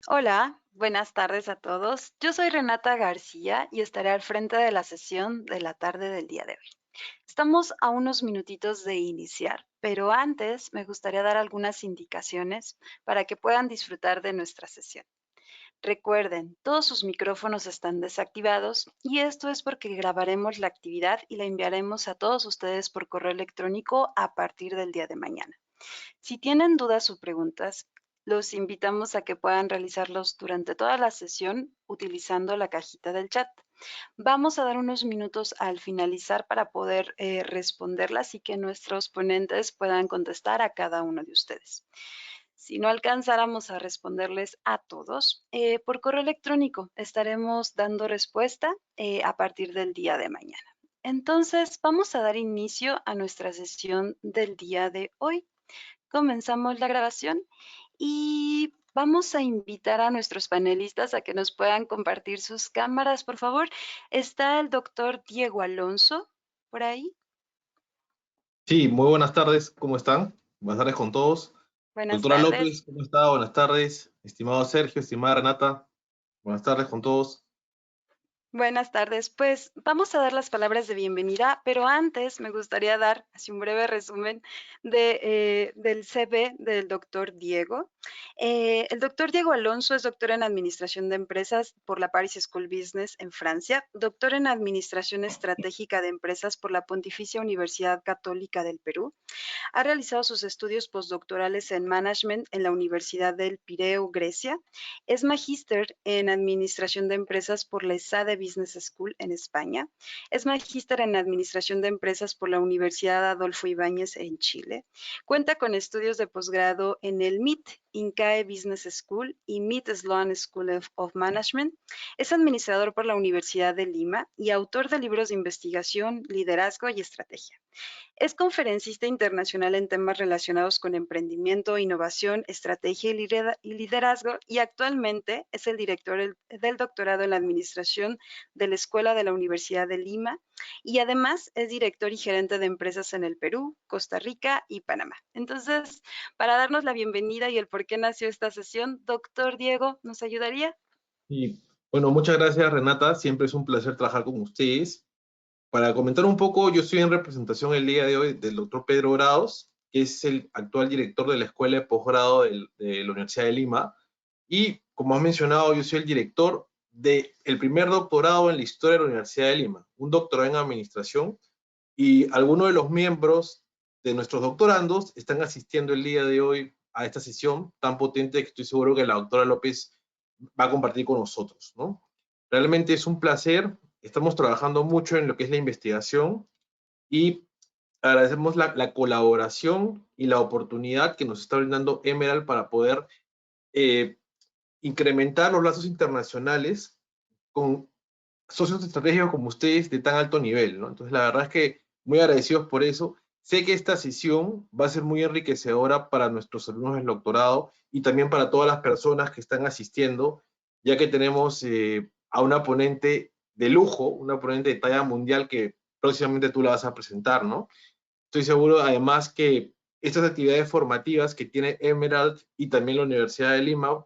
Hola, buenas tardes a todos. Yo soy Renata García y estaré al frente de la sesión de la tarde del día de hoy. Estamos a unos minutitos de iniciar, pero antes me gustaría dar algunas indicaciones para que puedan disfrutar de nuestra sesión. Recuerden, todos sus micrófonos están desactivados y esto es porque grabaremos la actividad y la enviaremos a todos ustedes por correo electrónico a partir del día de mañana. Si tienen dudas o preguntas, los invitamos a que puedan realizarlos durante toda la sesión utilizando la cajita del chat. Vamos a dar unos minutos al finalizar para poder responderlas y que nuestros ponentes puedan contestar a cada uno de ustedes. Si no alcanzáramos a responderles a todos, por correo electrónico estaremos dando respuesta a partir del día de mañana. Entonces, vamos a dar inicio a nuestra sesión del día de hoy. Comenzamos la grabación y vamos a invitar a nuestros panelistas a que nos puedan compartir sus cámaras, por favor. ¿Está el doctor Diego Alonso por ahí? Sí, muy buenas tardes, ¿cómo están? Buenas tardes con todos. Buenas Doctora tardes. López, ¿cómo está? Buenas tardes. Estimado Sergio, estimada Renata, buenas tardes con todos. Buenas tardes. Pues vamos a dar las palabras de bienvenida, pero antes me gustaría dar así un breve resumen del CV del doctor Diego. El doctor Diego Alonso es doctor en Administración de Empresas por la Paris School Business en Francia, doctor en Administración Estratégica de Empresas por la Pontificia Universidad Católica del Perú. Ha realizado sus estudios postdoctorales en Management en la Universidad del Pireo, Grecia. Es magíster en Administración de Empresas por la ESADE Business School en España. Es magíster en Administración de Empresas por la Universidad Adolfo Ibáñez en Chile. Cuenta con estudios de posgrado en el MIT, INCAE Business School y MIT Sloan School of Management. Es administrador por la Universidad de Lima y autor de libros de investigación, liderazgo y estrategia. Es conferencista internacional en temas relacionados con emprendimiento, innovación, estrategia y liderazgo y actualmente es el director del doctorado en la administración de la Escuela de la Universidad de Lima y además es director y gerente de empresas en el Perú, Costa Rica y Panamá. Entonces, para darnos la bienvenida y el por qué nació esta sesión, doctor Diego, ¿nos ayudaría? Y bueno, muchas gracias Renata, siempre es un placer trabajar con ustedes. Para comentar un poco, yo estoy en representación el día de hoy del doctor Pedro Grados, que es el actual director de la Escuela de Posgrado de la Universidad de Lima. Y como has mencionado, yo soy el director del primer doctorado en la historia de la Universidad de Lima, un doctorado en administración, y algunos de los miembros de nuestros doctorandos están asistiendo el día de hoy a esta sesión tan potente que estoy seguro que la doctora López va a compartir con nosotros, ¿no? Realmente es un placer, estamos trabajando mucho en lo que es la investigación y agradecemos la colaboración y la oportunidad que nos está brindando Emerald para poder eh, incrementar los lazos internacionales con socios estratégicos como ustedes de tan alto nivel, ¿no? Entonces, la verdad es que muy agradecidos por eso. Sé que esta sesión va a ser muy enriquecedora para nuestros alumnos del doctorado y también para todas las personas que están asistiendo, ya que tenemos a una ponente de lujo, una ponente de talla mundial que próximamente tú la vas a presentar, ¿no? Estoy seguro además que estas actividades formativas que tiene Emerald y también la Universidad de Lima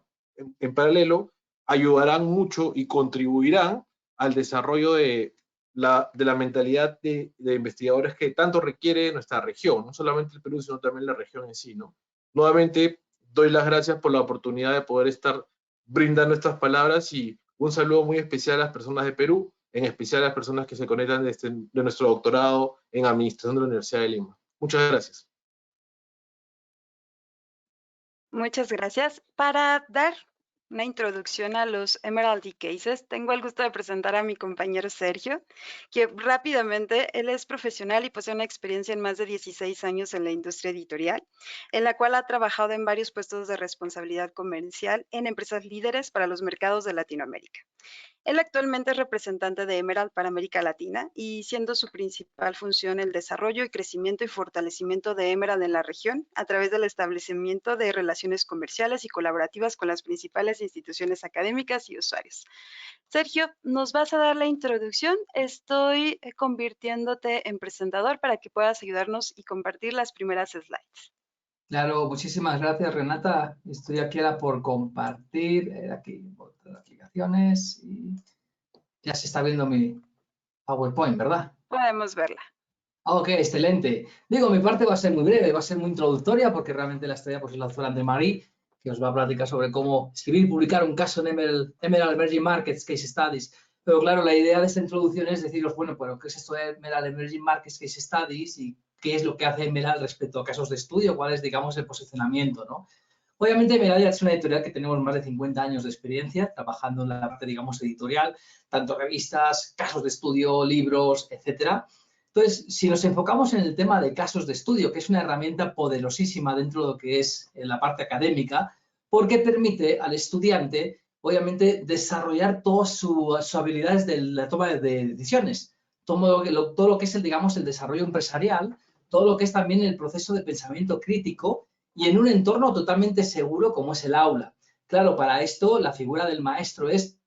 en paralelo ayudarán mucho y contribuirán al desarrollo de la mentalidad de investigadores que tanto requiere nuestra región, no solamente el Perú, sino también la región en sí, ¿no? Nuevamente, doy las gracias por la oportunidad de poder estar brindando estas palabras y un saludo muy especial a las personas de Perú, en especial a las personas que se conectan de nuestro doctorado en Administración de la Universidad de Lima. Muchas gracias. Muchas gracias. Para dar una introducción a los Emerald Cases, tengo el gusto de presentar a mi compañero Sergio, que rápidamente, él es profesional y posee una experiencia en más de 16 años en la industria editorial, en la cual ha trabajado en varios puestos de responsabilidad comercial en empresas líderes para los mercados de Latinoamérica. Él actualmente es representante de Emerald para América Latina y siendo su principal función el desarrollo y crecimiento y fortalecimiento de Emerald en la región a través del establecimiento de relaciones comerciales y colaborativas con las principales instituciones académicas y usuarios. Sergio, nos vas a dar la introducción. Estoy convirtiéndote en presentador para que puedas ayudarnos y compartir las primeras slides. Claro, muchísimas gracias, Renata. Estoy aquí ahora por compartir, aquí, otras aplicaciones y ya se está viendo mi PowerPoint, ¿verdad? Podemos verla. Ok, excelente. Digo, mi parte va a ser muy breve, va a ser muy introductoria porque realmente la estrella pues, es la doctora André-Marie, que os va a platicar sobre cómo escribir y publicar un caso en Emerald Emerging Markets Case Studies. Pero claro, la idea de esta introducción es deciros, bueno, pues, ¿qué es esto de Emerald Emerging Markets Case Studies y qué es lo que hace Emerald respecto a casos de estudio? ¿Cuál es, digamos, el posicionamiento, ¿no? Obviamente, Emerald es una editorial que tenemos más de 50 años de experiencia trabajando en la parte, digamos, editorial, tanto revistas, casos de estudio, libros, etcétera. Entonces, si nos enfocamos en el tema de casos de estudio, que es una herramienta poderosísima dentro de lo que es la parte académica, porque permite al estudiante, obviamente, desarrollar todas sus habilidades de la toma de decisiones, todo lo que es, digamos, el desarrollo empresarial, todo lo que es también el proceso de pensamiento crítico y en un entorno totalmente seguro como es el aula. Claro, para esto la figura del maestro es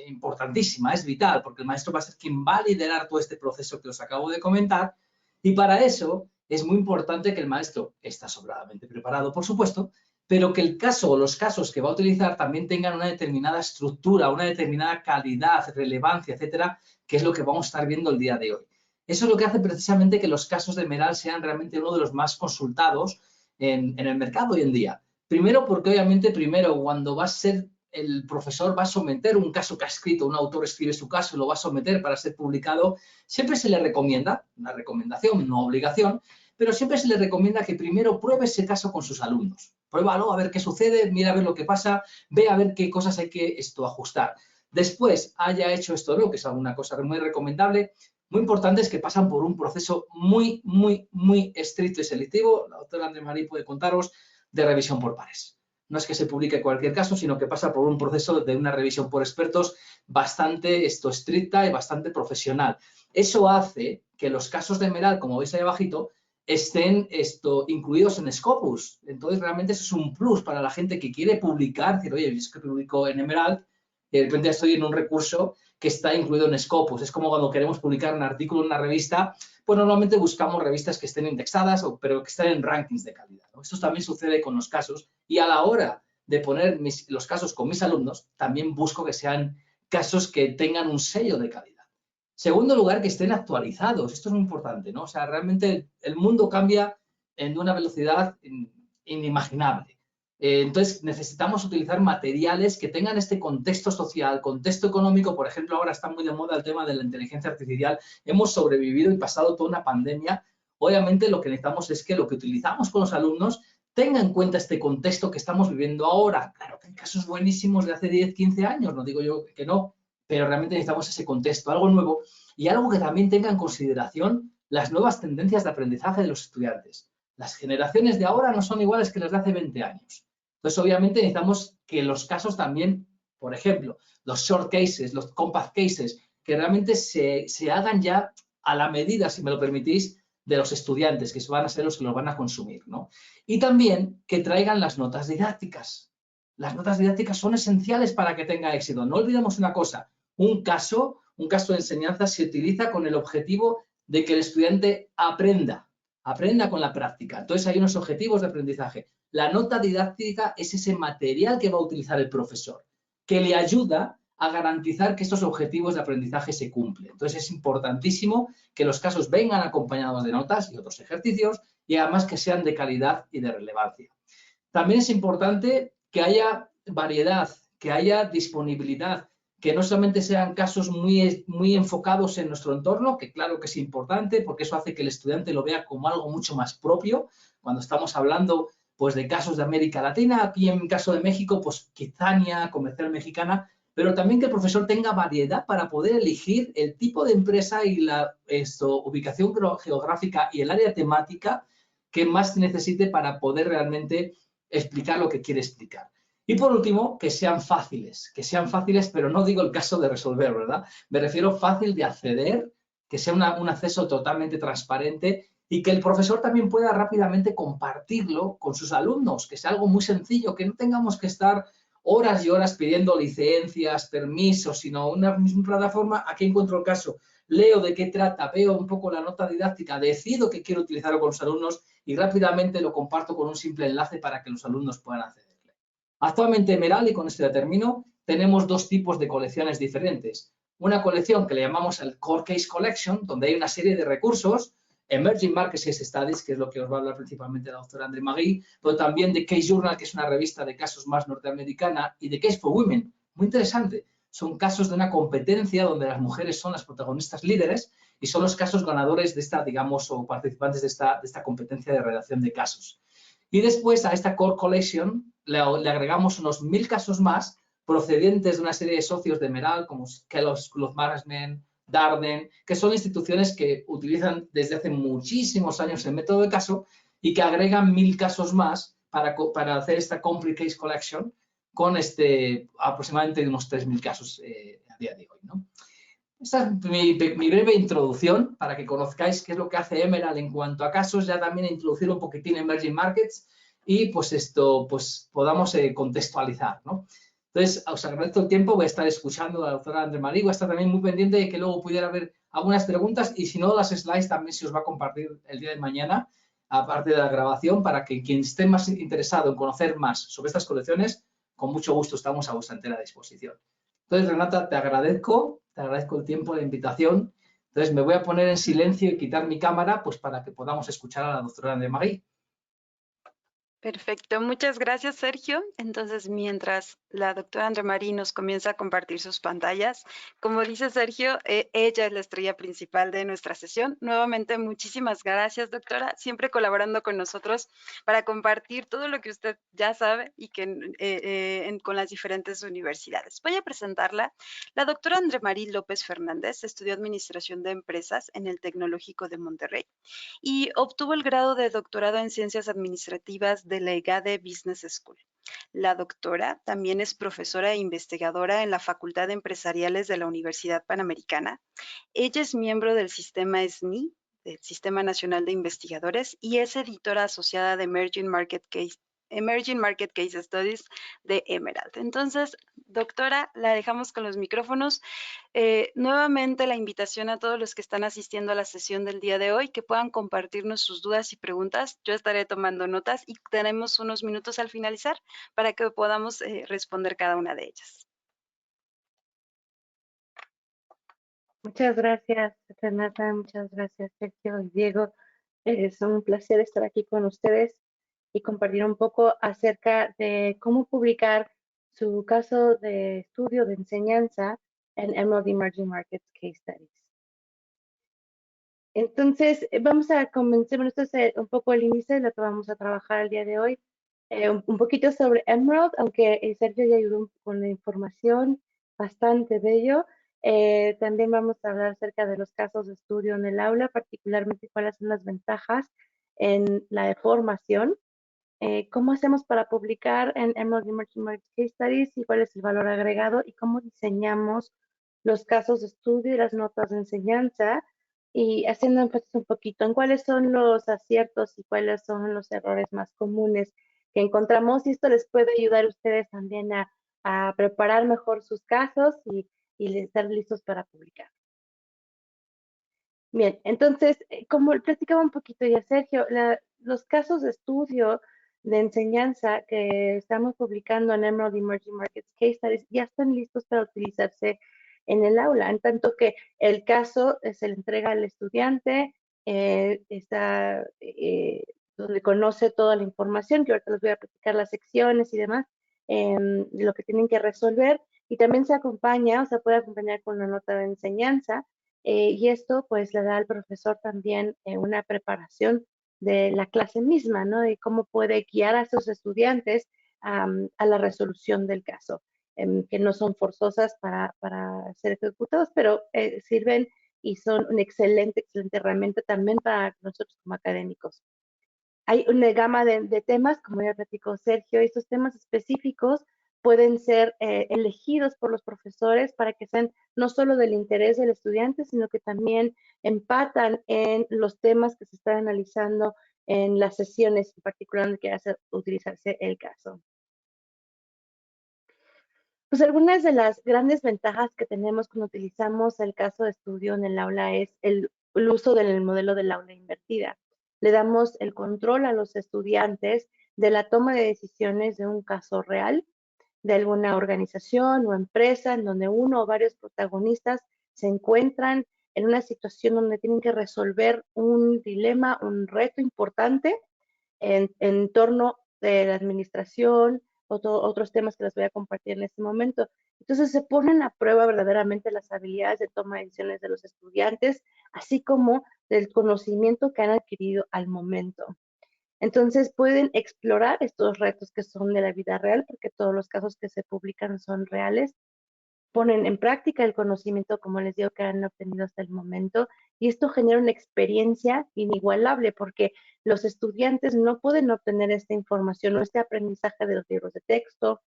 importantísima, es vital, porque el maestro va a ser quien va a liderar todo este proceso que os acabo de comentar y para eso es muy importante que el maestro está sobradamente preparado, por supuesto, pero que el caso o los casos que va a utilizar también tengan una determinada estructura, una determinada calidad, relevancia, etcétera, que es lo que vamos a estar viendo el día de hoy. Eso es lo que hace precisamente que los casos de Meral sean realmente uno de los más consultados en el mercado hoy en día. Primero porque obviamente cuando va a ser el profesor va a someter un caso que ha escrito, un autor escribe su caso y lo va a someter para ser publicado, siempre se le recomienda, una recomendación, no obligación, pero siempre se le recomienda que primero pruebe ese caso con sus alumnos. Pruébalo a ver qué sucede, mira a ver lo que pasa, ve a ver qué cosas hay que ajustar. Después haya hecho esto, ¿no? Que es alguna cosa muy recomendable, muy importante es que pasan por un proceso muy, muy, muy estricto y selectivo. La doctora André-Marie puede contaros de revisión por pares. No es que se publique cualquier caso, sino que pasa por un proceso de una revisión por expertos bastante estricta y bastante profesional. Eso hace que los casos de Emerald, como veis ahí abajito, estén incluidos en Scopus. Entonces, realmente eso es un plus para la gente que quiere publicar, decir, oye, es que publico en Emerald y de repente estoy en un recurso que está incluido en Scopus. Es como cuando queremos publicar un artículo en una revista, pues normalmente buscamos revistas que estén indexadas, pero que estén en rankings de calidad, ¿no? Esto también sucede con los casos y a la hora de poner los casos con mis alumnos, también busco que sean casos que tengan un sello de calidad. Segundo lugar, que estén actualizados. Esto es muy importante, ¿no? O sea, realmente el mundo cambia en una velocidad inimaginable. Entonces, necesitamos utilizar materiales que tengan este contexto social, contexto económico. Por ejemplo, ahora está muy de moda el tema de la inteligencia artificial. Hemos sobrevivido y pasado toda una pandemia. Obviamente, lo que necesitamos es que lo que utilizamos con los alumnos tenga en cuenta este contexto que estamos viviendo ahora. Claro que hay casos buenísimos de hace 10, 15 años, no digo yo que no, pero realmente necesitamos ese contexto, algo nuevo y algo que también tenga en consideración las nuevas tendencias de aprendizaje de los estudiantes. Las generaciones de ahora no son iguales que las de hace 20 años. Entonces, obviamente, necesitamos que los casos también, por ejemplo, los short cases, los compact cases, que realmente se hagan ya a la medida, si me lo permitís, de los estudiantes, que van a ser los que los van a consumir, ¿no? Y también que traigan las notas didácticas. Las notas didácticas son esenciales para que tenga éxito. No olvidemos una cosa, un caso de enseñanza se utiliza con el objetivo de que el estudiante aprenda con la práctica. Entonces hay unos objetivos de aprendizaje. La nota didáctica es ese material que va a utilizar el profesor, que le ayuda a garantizar que estos objetivos de aprendizaje se cumplen. Entonces es importantísimo que los casos vengan acompañados de notas y otros ejercicios y además que sean de calidad y de relevancia. También es importante que haya variedad, que haya disponibilidad, que no solamente sean casos muy, muy enfocados en nuestro entorno, que claro que es importante porque eso hace que el estudiante lo vea como algo mucho más propio. Cuando estamos hablando pues, de casos de América Latina, aquí en el caso de México, pues Kitsania, Comercial Mexicana, pero también que el profesor tenga variedad para poder elegir el tipo de empresa y la ubicación geográfica y el área temática que más necesite para poder realmente explicar lo que quiere explicar. Y por último, que sean fáciles, pero no digo el caso de resolver, ¿verdad? Me refiero fácil de acceder, que sea un acceso totalmente transparente y que el profesor también pueda rápidamente compartirlo con sus alumnos, que sea algo muy sencillo, que no tengamos que estar horas y horas pidiendo licencias, permisos, sino una misma plataforma. Aquí encuentro el caso leo de qué trata, veo un poco la nota didáctica, decido que quiero utilizarlo con los alumnos y rápidamente lo comparto con un simple enlace para que los alumnos puedan accederle. Actualmente Emerald, y con esto ya termino, tenemos dos tipos de colecciones diferentes. Una colección que le llamamos el Core Case Collection, donde hay una serie de recursos, Emerging Markets Case Studies, que es lo que os va a hablar principalmente la doctora André Magui, pero también de Case Journal, que es una revista de casos más norteamericana, y de Case for Women, muy interesante. Son casos de una competencia donde las mujeres son las protagonistas líderes y son los casos ganadores de esta, digamos, o participantes de esta competencia de redacción de casos. Y después a esta Core Collection le agregamos unos 1000 casos más procedentes de una serie de socios de Emerald, como Kellogg's School of Management, Darden, que son instituciones que utilizan desde hace muchísimos años el método de caso y que agregan 1000 casos más para hacer esta Complete Case Collection con aproximadamente unos 3000 casos a día de hoy, ¿no? Esta es mi breve introducción para que conozcáis qué es lo que hace Emerald en cuanto a casos, ya también introducir un poquitín Emerging Markets y pues podamos contextualizar, ¿no? Entonces, os agradezco el tiempo, voy a estar escuchando a la doctora André Marí, voy a estar también muy pendiente de que luego pudiera haber algunas preguntas y si no, las slides también se os va a compartir el día de mañana, aparte de la grabación, para que quien esté más interesado en conocer más sobre estas colecciones, con mucho gusto estamos a vuestra entera disposición. Entonces, Renata, te agradezco el tiempo, la invitación. Entonces, me voy a poner en silencio y quitar mi cámara pues para que podamos escuchar a la doctora André Marí. Perfecto, muchas gracias, Sergio. Entonces, mientras la doctora André Marí nos comienza a compartir sus pantallas, como dice Sergio, ella es la estrella principal de nuestra sesión. Nuevamente, muchísimas gracias, doctora, siempre colaborando con nosotros para compartir todo lo que usted ya sabe y que con las diferentes universidades. Voy a presentarla. La doctora André Marí López Fernández estudió Administración de Empresas en el Tecnológico de Monterrey y obtuvo el grado de doctorado en Ciencias Administrativas de la EGADE Business School. La doctora también es profesora e investigadora en la Facultad de Empresariales de la Universidad Panamericana. Ella es miembro del sistema SNI, del Sistema Nacional de Investigadores, y es editora asociada de Emerging Market Case Studies de Emerald. Entonces, doctora, la dejamos con los micrófonos. Nuevamente la invitación a todos los que están asistiendo a la sesión del día de hoy, que puedan compartirnos sus dudas y preguntas. Yo estaré tomando notas y tenemos unos minutos al finalizar para que podamos responder cada una de ellas. Muchas gracias, Renata, muchas gracias, Sergio y Diego. Es un placer estar aquí con ustedes y compartir un poco acerca de cómo publicar su caso de estudio de enseñanza en Emerald Emerging Markets Case Studies. Entonces, vamos a comenzar, bueno, esto es un poco el inicio de lo que vamos a trabajar el día de hoy. Un poquito sobre Emerald, aunque Sergio ya ayudó con la información bastante de ello. También vamos a hablar acerca de los casos de estudio en el aula, particularmente cuáles son las ventajas en la formación. Cómo hacemos para publicar en Emerald Emerging Markets Case Studies y cuál es el valor agregado y cómo diseñamos los casos de estudio y las notas de enseñanza y haciendo énfasis un poquito en cuáles son los aciertos y cuáles son los errores más comunes que encontramos y esto les puede ayudar a ustedes también a preparar mejor sus casos y estar listos para publicar. Bien, entonces, como platicaba un poquito ya Sergio, los casos de estudio de enseñanza que estamos publicando en Emerald Emerging Markets Case Studies ya están listos para utilizarse en el aula, en tanto que el caso se le entrega al estudiante, está donde conoce toda la información, que ahorita les voy a platicar las secciones y demás, lo que tienen que resolver, y también se acompaña, o sea, puede acompañar con una nota de enseñanza, y esto pues le da al profesor también una preparación de la clase misma, ¿no? De cómo puede guiar a sus estudiantes a la resolución del caso, que no son forzosas para ser ejecutados, pero sirven y son una excelente herramienta también para nosotros como académicos. Hay una gama de temas, como ya platicó Sergio, y estos temas específicos pueden ser elegidos por los profesores para que sean no solo del interés del estudiante, sino que también empatan en los temas que se están analizando en las sesiones, en particular donde quiera utilizarse el caso. Pues algunas de las grandes ventajas que tenemos cuando utilizamos el caso de estudio en el aula es el uso del modelo del aula invertida. Le damos el control a los estudiantes de la toma de decisiones de un caso real, de alguna organización o empresa en donde uno o varios protagonistas se encuentran en una situación donde tienen que resolver un dilema, un reto importante en torno de la administración, otros temas que les voy a compartir en este momento. Entonces se ponen a prueba verdaderamente las habilidades de toma de decisiones de los estudiantes, así como del conocimiento que han adquirido al momento. Entonces pueden explorar estos retos que son de la vida real, porque todos los casos que se publican son reales, ponen en práctica el conocimiento, como les digo, que han obtenido hasta el momento, y esto genera una experiencia inigualable, porque los estudiantes no pueden obtener esta información o este aprendizaje de los libros de texto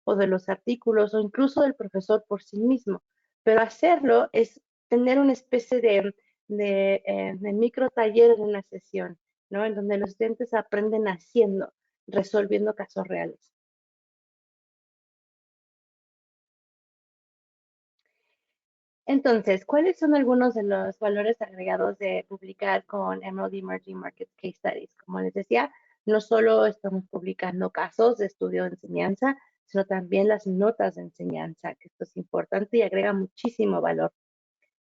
o de los artículos o incluso del profesor por sí mismo, pero hacerlo es tener una especie de micro taller en una sesión, ¿no? En donde los estudiantes aprenden haciendo, resolviendo casos reales. Entonces, ¿cuáles son algunos de los valores agregados de publicar con Emerald Emerging Markets Case Studies? Como les decía, no solo estamos publicando casos de estudio de enseñanza, sino también las notas de enseñanza, que esto es importante y agrega muchísimo valor.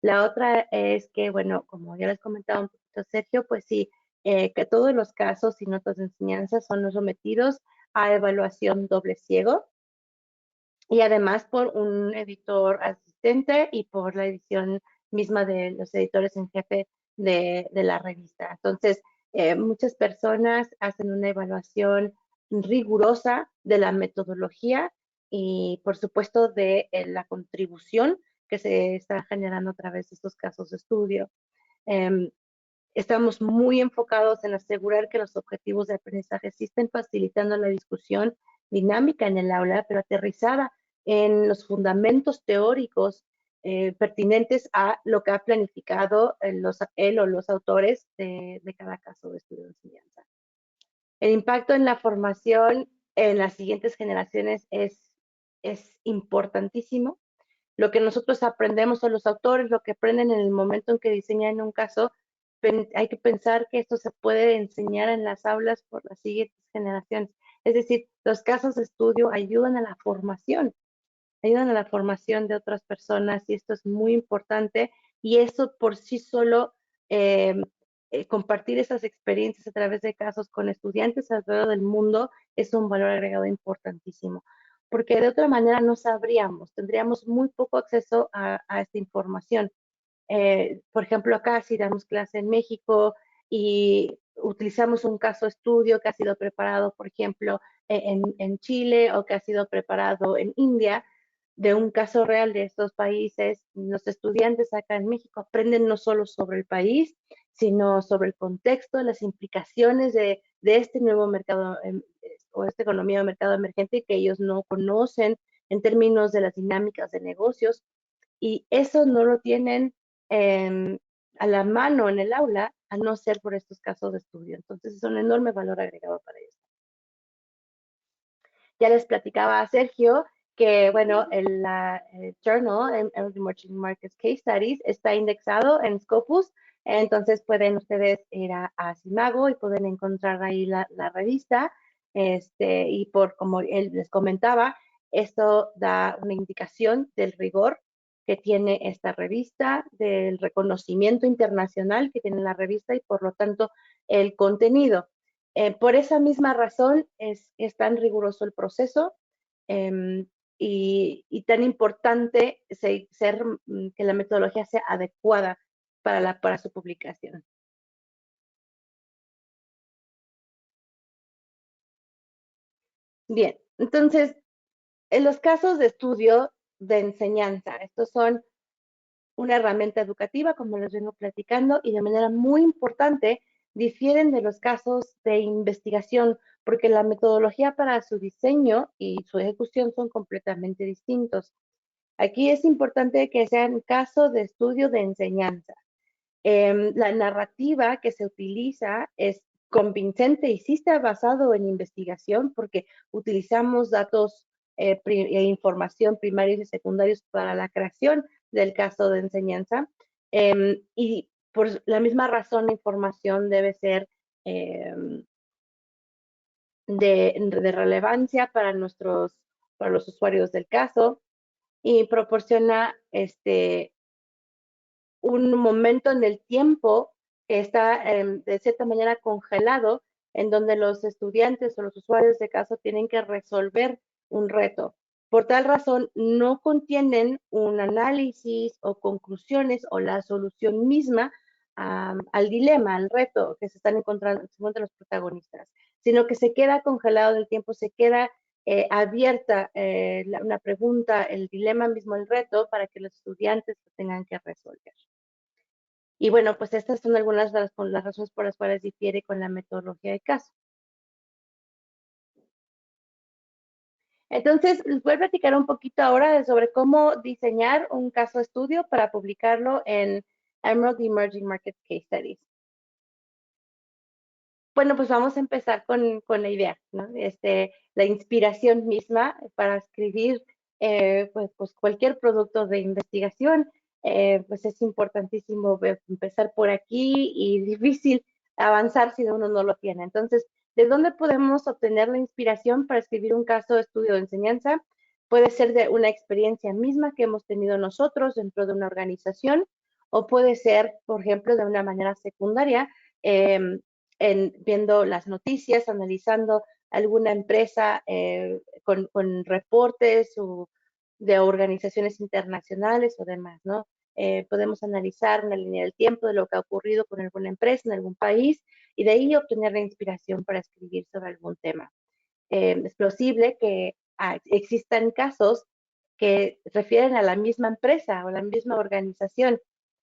La otra es que, bueno, como ya les comentaba un poquito Sergio, pues sí, que todos los casos y notas de enseñanza son sometidos a evaluación doble ciego, y además por un editor asistente y por la edición misma de los editores en jefe de la revista. Entonces, muchas personas hacen una evaluación rigurosa de la metodología y, por supuesto, de la contribución que se está generando a través de estos casos de estudio. Estamos muy enfocados en asegurar que los objetivos de aprendizaje sí estén facilitando la discusión dinámica en el aula, pero aterrizada en los fundamentos teóricos pertinentes a lo que ha planificado él o los autores de cada caso de estudio de enseñanza. El impacto en la formación en las siguientes generaciones es importantísimo. Lo que nosotros aprendemos o los autores, lo que aprenden en el momento en que diseñan un caso, hay que pensar que esto se puede enseñar en las aulas por las siguientes generaciones. Es decir, los casos de estudio ayudan a la formación de otras personas y esto es muy importante y eso por sí solo, compartir esas experiencias a través de casos con estudiantes alrededor del mundo es un valor agregado importantísimo, porque de otra manera no sabríamos, tendríamos muy poco acceso a esta información. Por ejemplo, acá si damos clase en México y utilizamos un caso estudio que ha sido preparado, por ejemplo, en Chile o que ha sido preparado en India, de un caso real de estos países, los estudiantes acá en México aprenden no solo sobre el país, sino sobre el contexto, las implicaciones de este nuevo mercado o esta economía de mercado emergente que ellos no conocen en términos de las dinámicas de negocios y eso no lo tienen a la mano en el aula, a no ser por estos casos de estudio. Entonces es un enorme valor agregado para ellos. Ya les platicaba a Sergio que, bueno, el Journal, Emerging Markets Case Studies, está indexado en Scopus, entonces pueden ustedes ir a Simago y pueden encontrar ahí la revista, y como él les comentaba, esto da una indicación del rigor que tiene esta revista, del reconocimiento internacional que tiene la revista y por lo tanto el contenido. Por esa misma razón es tan riguroso el proceso y tan importante que la metodología sea adecuada para su publicación. Bien, entonces, en los casos de estudio de enseñanza, estos son una herramienta educativa, como les vengo platicando, y de manera muy importante difieren de los casos de investigación, porque la metodología para su diseño y su ejecución son completamente distintos. Aquí es importante que sean casos de estudio de enseñanza. La narrativa que se utiliza es convincente y sí está basado en investigación porque utilizamos datos e información primarios y secundarios para la creación del caso de enseñanza. Y por la misma razón, la información debe ser de relevancia para los usuarios del caso y proporciona un momento en el tiempo que está de cierta manera congelado, en donde los estudiantes o los usuarios de caso tienen que resolver un reto. Por tal razón, no contienen un análisis o conclusiones o la solución misma al dilema, al reto que se encuentran los protagonistas, sino que se queda congelado en el tiempo, se queda abierta una pregunta, el dilema mismo, el reto, para que los estudiantes lo tengan que resolver. Y bueno, pues estas son algunas de las razones por las cuales difiere con la metodología de caso. Entonces, les voy a platicar un poquito ahora sobre cómo diseñar un caso de estudio para publicarlo en Emerald Emerging Markets Case Studies. Bueno, pues vamos a empezar con la idea, ¿no? La inspiración misma para escribir pues cualquier producto de investigación, pues es importantísimo empezar por aquí y difícil avanzar si uno no lo tiene. Entonces, ¿de dónde podemos obtener la inspiración para escribir un caso de estudio de enseñanza? Puede ser de una experiencia misma que hemos tenido nosotros dentro de una organización, o puede ser, por ejemplo, de una manera secundaria, viendo las noticias, analizando alguna empresa con reportes de organizaciones internacionales o demás, ¿no? Podemos analizar una línea del tiempo de lo que ha ocurrido con alguna empresa en algún país y de ahí obtener la inspiración para escribir sobre algún tema. Es posible que existan casos que refieren a la misma empresa o la misma organización,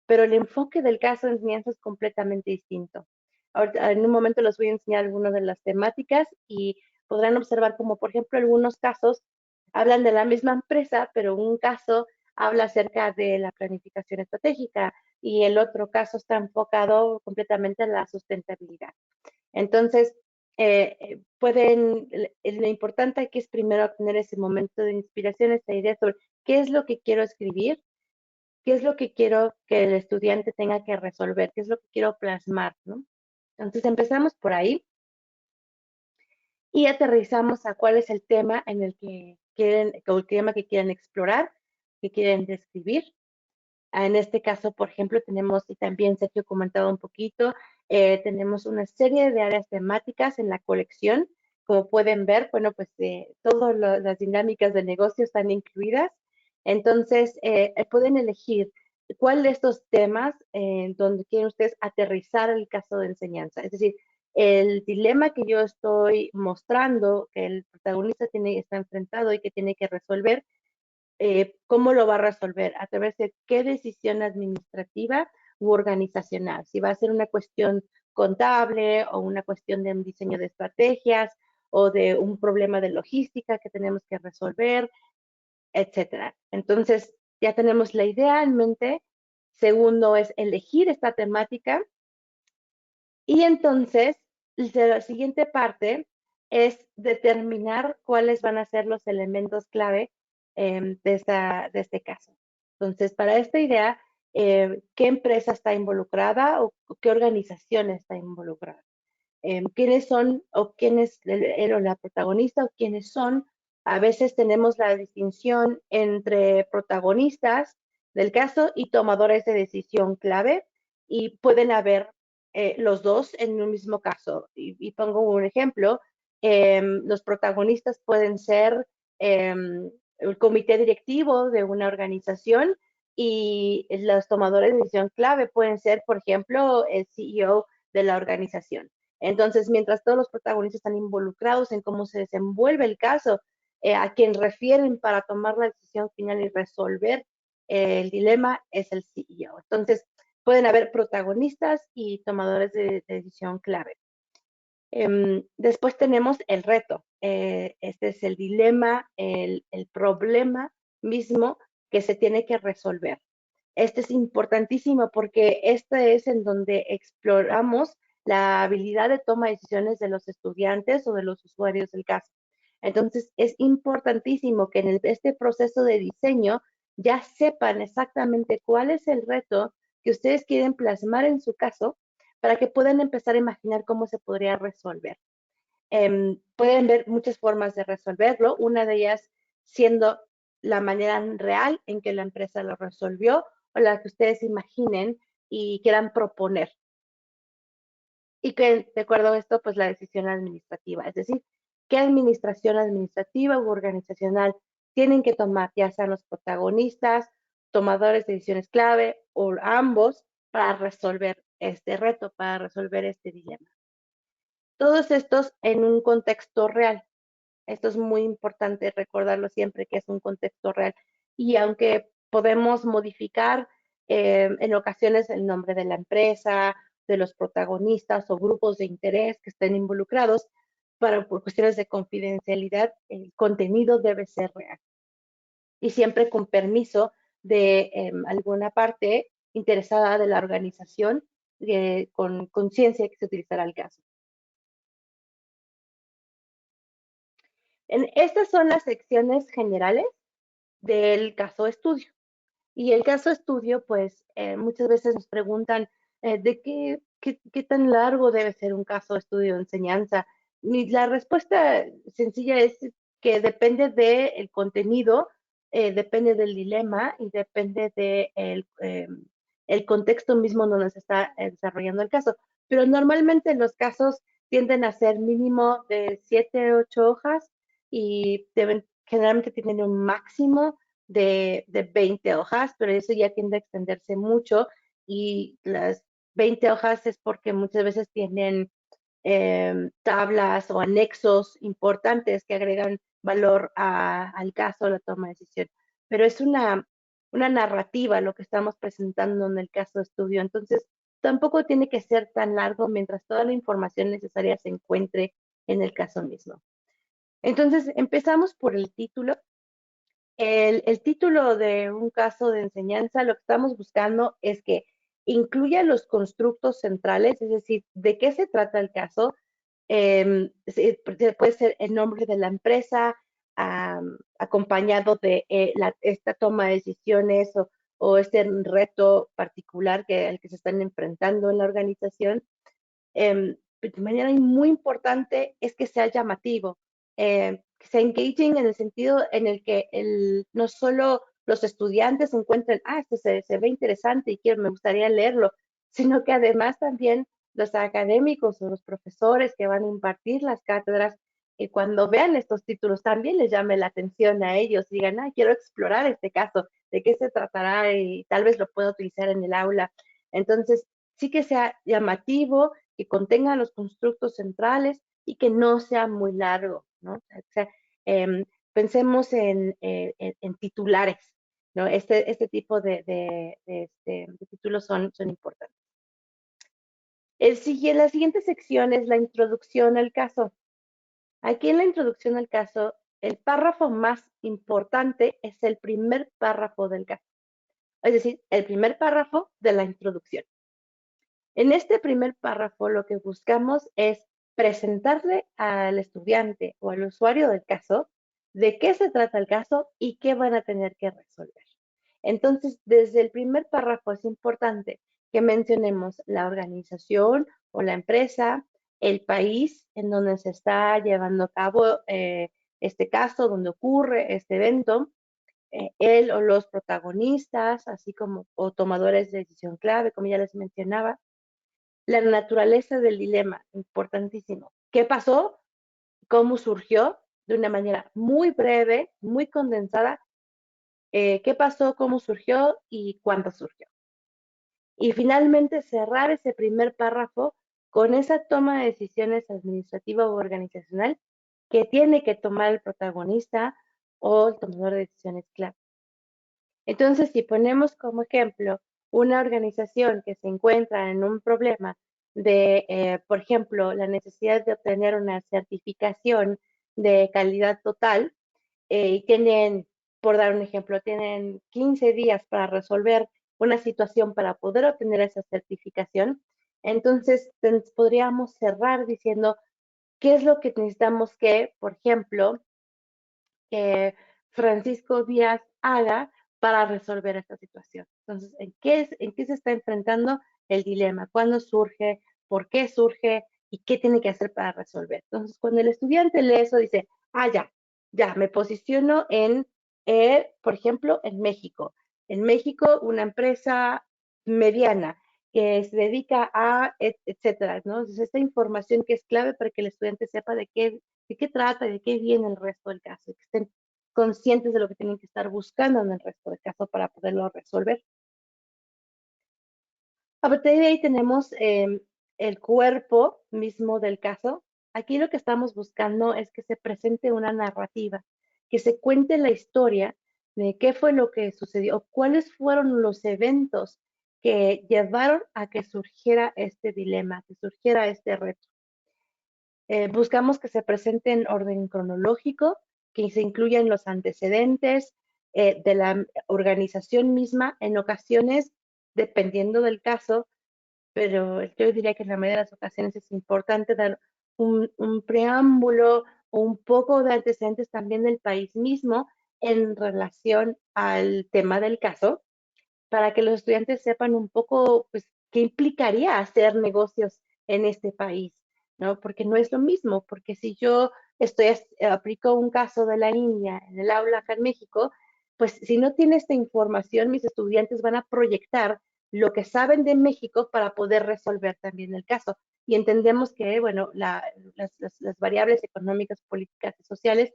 pero el enfoque del caso de enseñanza es completamente distinto. Ahorita, en un momento les voy a enseñar algunas de las temáticas y podrán observar como, por ejemplo, algunos casos hablan de la misma empresa, pero un caso habla acerca de la planificación estratégica y el otro caso está enfocado completamente en la sustentabilidad. Entonces, lo importante aquí es primero obtener ese momento de inspiración, esa idea sobre qué es lo que quiero escribir, qué es lo que quiero que el estudiante tenga que resolver, qué es lo que quiero plasmar, ¿no? Entonces empezamos por ahí y aterrizamos a cuál es el tema en el que quieren, o el tema que quieren explorar, que quieren describir. En este caso, por ejemplo, tenemos, y también Sergio comentaba un poquito, tenemos una serie de áreas temáticas en la colección. Como pueden ver, bueno, pues todas las dinámicas de negocio están incluidas. Entonces, pueden elegir cuál de estos temas donde quieren ustedes aterrizar el caso de enseñanza. Es decir, el dilema que yo estoy mostrando, que el protagonista está enfrentado y que tiene que resolver, ¿cómo lo va a resolver? A través de qué decisión administrativa u organizacional. Si va a ser una cuestión contable o una cuestión de un diseño de estrategias o de un problema de logística que tenemos que resolver, etcétera. Entonces, ya tenemos la idea en mente. Segundo es elegir esta temática. Y entonces, la siguiente parte es determinar cuáles van a ser los elementos clave de este caso. Entonces, para esta idea, ¿qué empresa está involucrada o qué organización está involucrada? ¿Quiénes son o quién es él o la protagonista o quiénes son? A veces tenemos la distinción entre protagonistas del caso y tomadores de decisión clave, y pueden haber los dos en un mismo caso. Y pongo un ejemplo. Los protagonistas pueden ser el comité directivo de una organización, y los tomadores de decisión clave pueden ser, por ejemplo, el CEO de la organización. Entonces, mientras todos los protagonistas están involucrados en cómo se desenvuelve el caso, a quien refieren para tomar la decisión final y resolver el dilema es el CEO. Entonces, pueden haber protagonistas y tomadores de decisión clave. Después tenemos el reto. Este es el dilema, el problema mismo que se tiene que resolver. Este es importantísimo porque este es en donde exploramos la habilidad de toma de decisiones de los estudiantes o de los usuarios del caso. Entonces, es importantísimo que en este proceso de diseño ya sepan exactamente cuál es el reto que ustedes quieren plasmar en su caso para que puedan empezar a imaginar cómo se podría resolver. Pueden ver muchas formas de resolverlo, una de ellas siendo la manera real en que la empresa lo resolvió o la que ustedes imaginen y quieran proponer. Y que, de acuerdo a esto, pues la decisión administrativa, es decir, qué administración administrativa u organizacional tienen que tomar, ya sean los protagonistas, tomadores de decisiones clave o ambos, para resolver este reto, para resolver este dilema. Todos estos en un contexto real. Esto es muy importante recordarlo siempre, que es un contexto real. Y aunque podemos modificar en ocasiones el nombre de la empresa, de los protagonistas o grupos de interés que estén involucrados, por cuestiones de confidencialidad, el contenido debe ser real. Y siempre con permiso de alguna parte interesada de la organización, con conciencia que se utilizará el caso. Estas son las secciones generales del caso estudio. Y el caso estudio, pues muchas veces nos preguntan de qué tan largo debe ser un caso estudio de enseñanza. Y la respuesta sencilla es que depende del contenido, depende del dilema y depende del el contexto mismo donde se está desarrollando el caso. Pero normalmente los casos tienden a ser mínimo de 7, 8 hojas y generalmente tienen un máximo de 20 hojas, pero eso ya tiende a extenderse mucho y las 20 hojas es porque muchas veces tienen tablas o anexos importantes que agregan valor al caso, a la toma de decisión. Pero es una narrativa lo que estamos presentando en el caso de estudio, entonces tampoco tiene que ser tan largo mientras toda la información necesaria se encuentre en el caso mismo. Entonces, empezamos por el título. El título de un caso de enseñanza, lo que estamos buscando es que incluya los constructos centrales, es decir, de qué se trata el caso. Puede ser el nombre de la empresa, acompañado de esta toma de decisiones o este reto particular al que se están enfrentando en la organización. De manera muy importante es que sea llamativo, que sea engaging en el sentido en el que no solo los estudiantes encuentren, esto se ve interesante y me gustaría leerlo, sino que además también los académicos o los profesores que van a impartir las cátedras, cuando vean estos títulos también les llame la atención a ellos, digan, quiero explorar este caso, de qué se tratará y tal vez lo pueda utilizar en el aula. Entonces, sí que sea llamativo, que contenga los constructos centrales y que no sea muy largo, ¿no? O sea, pensemos en titulares, ¿no? Este tipo de títulos son importantes. La siguiente sección es la introducción al caso. Aquí en la introducción al caso, el párrafo más importante es el primer párrafo del caso, es decir, el primer párrafo de la introducción. En este primer párrafo lo que buscamos es presentarle al estudiante o al usuario del caso de qué se trata el caso y qué van a tener que resolver. Entonces, desde el primer párrafo es importante que mencionemos la organización o la empresa, el país en donde se está llevando a cabo este caso, donde ocurre este evento, él o los protagonistas, así como o tomadores de decisión clave, como ya les mencionaba. La naturaleza del dilema, importantísimo. ¿Qué pasó? ¿Cómo surgió? De una manera muy breve, muy condensada. ¿Qué pasó? ¿Cómo surgió? ¿Y cuándo surgió? Y finalmente cerrar ese primer párrafo con esa toma de decisiones administrativa o organizacional que tiene que tomar el protagonista o el tomador de decisiones clave. Entonces, si ponemos como ejemplo una organización que se encuentra en un problema de, por ejemplo, la necesidad de obtener una certificación de calidad total, y tienen, por dar un ejemplo, tienen 15 días para resolver una situación para poder obtener esa certificación, entonces podríamos cerrar diciendo qué es lo que necesitamos que, por ejemplo, que Francisco Díaz haga para resolver esta situación? Entonces, ¿en qué se está enfrentando el dilema? ¿Cuándo surge? ¿Por qué surge? ¿Y qué tiene que hacer para resolver? Entonces, cuando el estudiante lee eso, dice, ya, me posiciono en, por ejemplo, en México. En México, una empresa mediana que se dedica a, etcétera, ¿no? Entonces, esta información que es clave para que el estudiante sepa de qué trata y de qué viene el resto del caso, que estén conscientes de lo que tienen que estar buscando en el resto del caso para poderlo resolver. A partir de ahí tenemos el cuerpo mismo del caso. Aquí lo que estamos buscando es que se presente una narrativa, que se cuente la historia de qué fue lo que sucedió, cuáles fueron los eventos que llevaron a que surgiera este dilema, que surgiera este reto. Buscamos que se presente en orden cronológico, que se incluyan los antecedentes de la organización misma, en ocasiones, dependiendo del caso, pero yo diría que en la mayoría de las ocasiones es importante dar un preámbulo o un poco de antecedentes también del país mismo en relación al tema del caso, para que los estudiantes sepan un poco, pues, qué implicaría hacer negocios en este país, ¿no? Porque no es lo mismo, porque si yo aplico un caso de la India en el aula acá en México, pues si no tiene esta información, mis estudiantes van a proyectar lo que saben de México para poder resolver también el caso. Y entendemos que, bueno, las variables económicas, políticas y sociales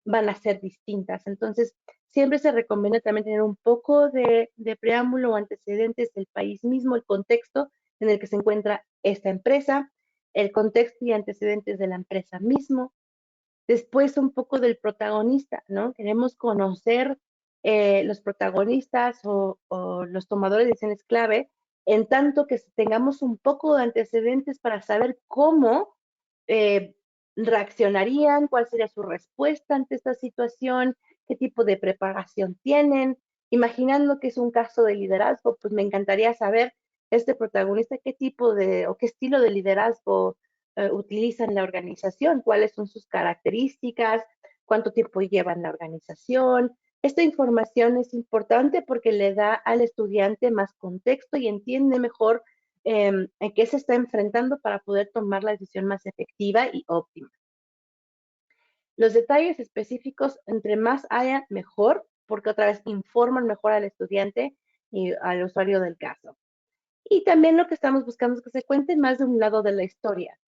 van a ser distintas. Entonces, siempre se recomienda también tener un poco de preámbulo o antecedentes del país mismo, el contexto en el que se encuentra esta empresa, el contexto y antecedentes de la empresa mismo. Después un poco del protagonista, ¿no? Queremos conocer los protagonistas o los tomadores de decisiones clave, en tanto que tengamos un poco de antecedentes para saber cómo eh, reaccionarían, cuál sería su respuesta ante esta situación, qué tipo de preparación tienen. Imaginando que es un caso de liderazgo, pues me encantaría saber este protagonista qué tipo de o qué estilo de liderazgo utiliza en la organización, cuáles son sus características, cuánto tiempo lleva en la organización. Esta información es importante porque le da al estudiante más contexto y entiende mejor en qué se está enfrentando para poder tomar la decisión más efectiva y óptima. Los detalles específicos, entre más haya, mejor, porque otra vez informan mejor al estudiante y al usuario del caso. Y también lo que estamos buscando es que se cuente más de un lado de la historia,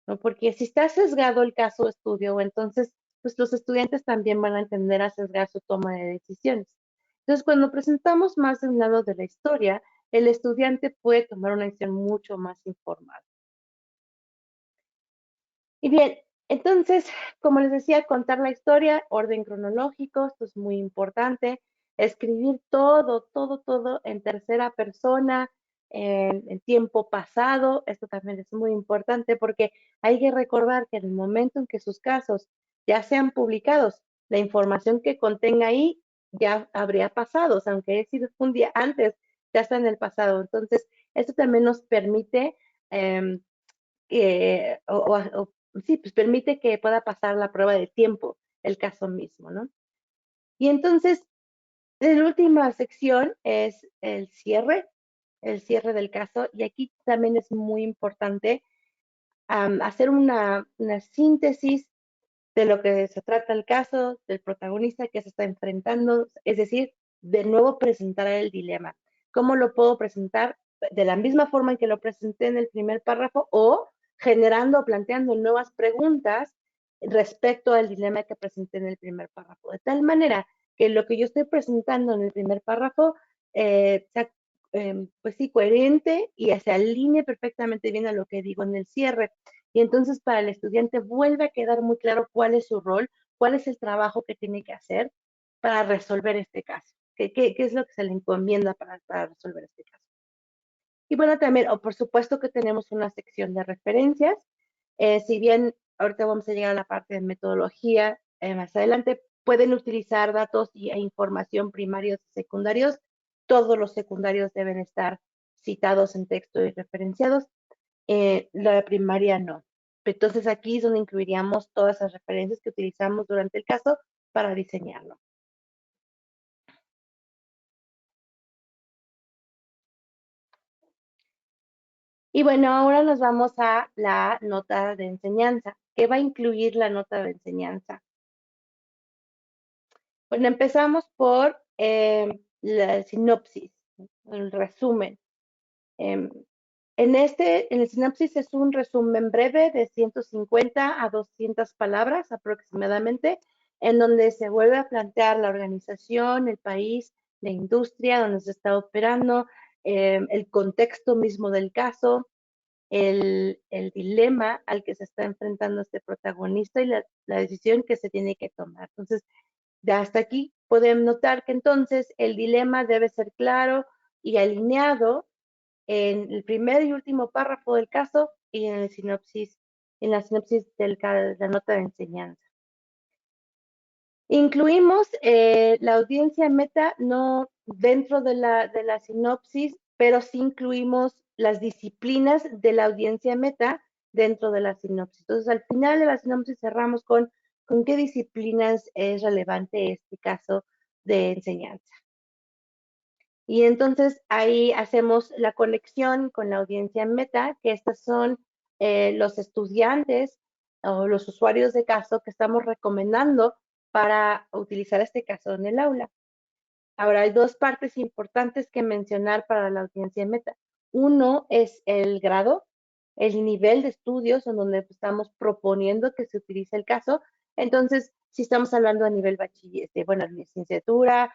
¿no? Porque si está sesgado el caso de estudio, entonces pues los estudiantes también van a entender a sesgar su toma de decisiones. Entonces, cuando presentamos más de un lado de la historia, el estudiante puede tomar una decisión mucho más informada. Y bien, entonces, como les decía, contar la historia, orden cronológico, esto es muy importante. Escribir todo en tercera persona, en tiempo pasado, esto también es muy importante porque hay que recordar que en el momento en que sus casos ya sean publicados, la información que contenga ahí ya habría pasado, o sea, aunque haya sido un día antes, ya está en el pasado. Entonces, esto también nos permite sí, pues permite que pueda pasar la prueba de tiempo, el caso mismo, ¿no? Y entonces, la última sección es el cierre del caso, y aquí también es muy importante hacer una síntesis de lo que se trata el caso, del protagonista que se está enfrentando, es decir, de nuevo presentar el dilema. ¿Cómo lo puedo presentar? De la misma forma en que lo presenté en el primer párrafo o generando o planteando nuevas preguntas respecto al dilema que presenté en el primer párrafo. De tal manera que lo que yo estoy presentando en el primer párrafo sea, pues sí, coherente y se alinee perfectamente bien a lo que digo en el cierre. Y entonces para el estudiante vuelve a quedar muy claro cuál es su rol, cuál es el trabajo que tiene que hacer para resolver este caso, qué es lo que se le encomienda para resolver este caso. Y bueno, también, o por supuesto que tenemos una sección de referencias, si bien ahorita vamos a llegar a la parte de metodología, más adelante pueden utilizar datos e información primarios y secundarios, todos los secundarios deben estar citados en texto y referenciados, la primaria no. Entonces aquí es donde incluiríamos todas las referencias que utilizamos durante el caso para diseñarlo. Y bueno, ahora nos vamos a la nota de enseñanza. ¿Qué va a incluir la nota de enseñanza? Bueno, empezamos por la sinopsis, el resumen. En el sinopsis es un resumen breve de 150 a 200 palabras aproximadamente, en donde se vuelve a plantear la organización, el país, la industria donde se está operando, el contexto mismo del caso, el dilema al que se está enfrentando este protagonista y la decisión que se tiene que tomar. Entonces, de hasta aquí podemos notar que entonces el dilema debe ser claro y alineado en el primer y último párrafo del caso y en la sinopsis de la nota de enseñanza. Incluimos la audiencia meta no dentro de la sinopsis, pero sí incluimos las disciplinas de la audiencia meta dentro de la sinopsis. Entonces, al final de la sinopsis cerramos con qué disciplinas es relevante este caso de enseñanza. Y entonces ahí hacemos la conexión con la audiencia meta, que estas son los estudiantes o los usuarios de caso que estamos recomendando para utilizar este caso en el aula. Ahora, hay dos partes importantes que mencionar para la audiencia meta. Uno es el grado, el nivel de estudios en donde estamos proponiendo que se utilice el caso. Entonces, si estamos hablando a nivel bachiller, bueno, licenciatura,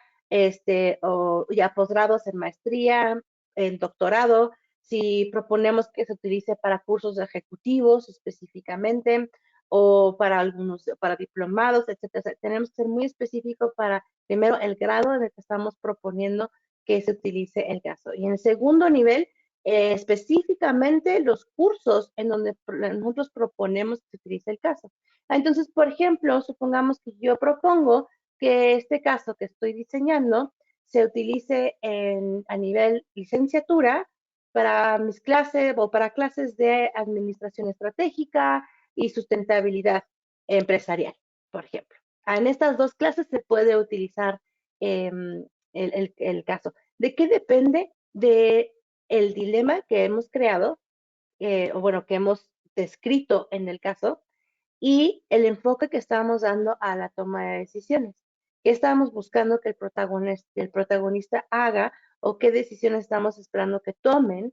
o ya posgrados en maestría, en doctorado, si proponemos que se utilice para cursos ejecutivos específicamente, o para algunos, para diplomados, etcétera. O sea, tenemos que ser muy específicos para, primero, el grado en el que estamos proponiendo que se utilice el caso. Y en el segundo nivel, específicamente los cursos en donde nosotros proponemos que se utilice el caso. Entonces, por ejemplo, supongamos que yo propongo que este caso que estoy diseñando se utilice a nivel licenciatura para mis clases o para clases de administración estratégica y sustentabilidad empresarial, por ejemplo. En estas dos clases se puede utilizar el caso. ¿De qué depende? De el dilema que hemos creado, o bueno, que hemos descrito en el caso, y el enfoque que estamos dando a la toma de decisiones. ¿Qué estamos buscando que el protagonista haga o qué decisiones estamos esperando que tomen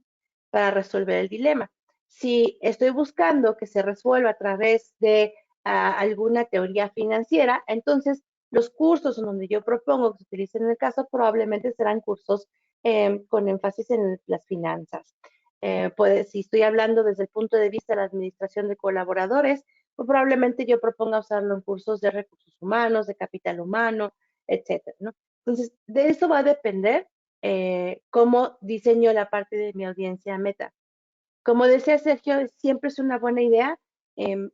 para resolver el dilema? Si estoy buscando que se resuelva a través de alguna teoría financiera, entonces los cursos en donde yo propongo que se utilicen en el caso probablemente serán cursos con énfasis en las finanzas. Si estoy hablando desde el punto de vista de la administración de colaboradores, pues probablemente yo proponga usarlo en cursos de recursos humanos, de capital humano, etcétera, ¿no? Entonces, de eso va a depender cómo diseño la parte de mi audiencia meta. Como decía Sergio, siempre es una buena idea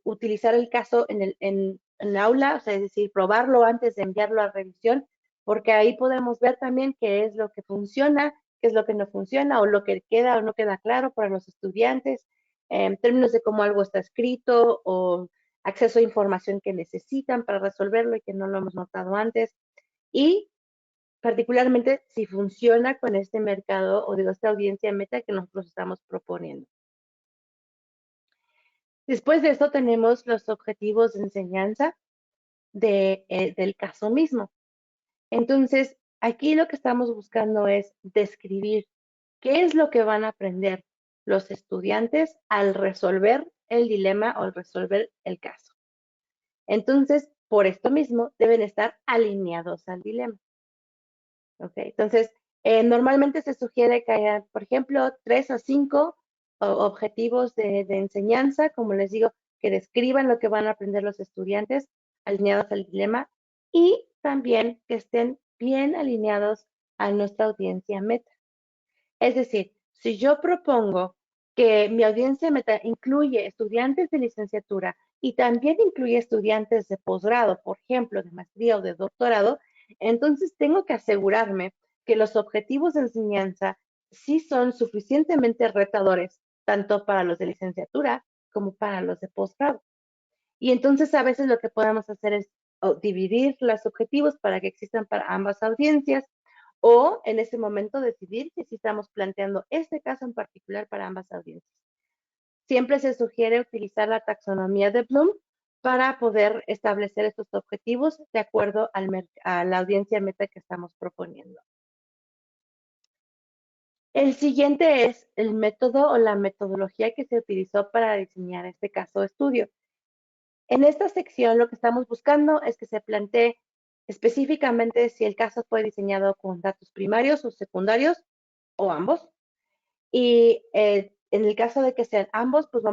utilizar el caso en el aula, o sea, es decir, probarlo antes de enviarlo a revisión, porque ahí podemos ver también qué es lo que funciona, qué es lo que no funciona, o lo que queda o no queda claro para los estudiantes, en términos de cómo algo está escrito, o acceso a información que necesitan para resolverlo y que no lo hemos notado antes. Y particularmente si funciona con este mercado o de esta audiencia meta que nosotros estamos proponiendo. Después de esto tenemos los objetivos de enseñanza del caso mismo. Entonces, aquí lo que estamos buscando es describir qué es lo que van a aprender los estudiantes al resolver el dilema o al resolver el caso. Entonces, por esto mismo, deben estar alineados al dilema. ¿Ok? Entonces, normalmente se sugiere que haya, por ejemplo, 3 a 5 objetivos de enseñanza, como les digo, que describan lo que van a aprender los estudiantes alineados al dilema y también que estén bien alineados a nuestra audiencia meta. Es decir, si yo propongo que mi audiencia meta incluye estudiantes de licenciatura y también incluye estudiantes de posgrado, por ejemplo, de maestría o de doctorado, entonces tengo que asegurarme que los objetivos de enseñanza sí son suficientemente retadores, tanto para los de licenciatura como para los de posgrado. Y entonces a veces lo que podemos hacer es o dividir los objetivos para que existan para ambas audiencias, o en ese momento decidir si estamos planteando este caso en particular para ambas audiencias. Siempre se sugiere utilizar la taxonomía de Bloom para poder establecer estos objetivos de acuerdo a la audiencia meta que estamos proponiendo. El siguiente es el método o la metodología que se utilizó para diseñar este caso de estudio. En esta sección lo que estamos buscando es que se plantee específicamente si el caso fue diseñado con datos primarios o secundarios o ambos. Y en el caso de que sean ambos, pues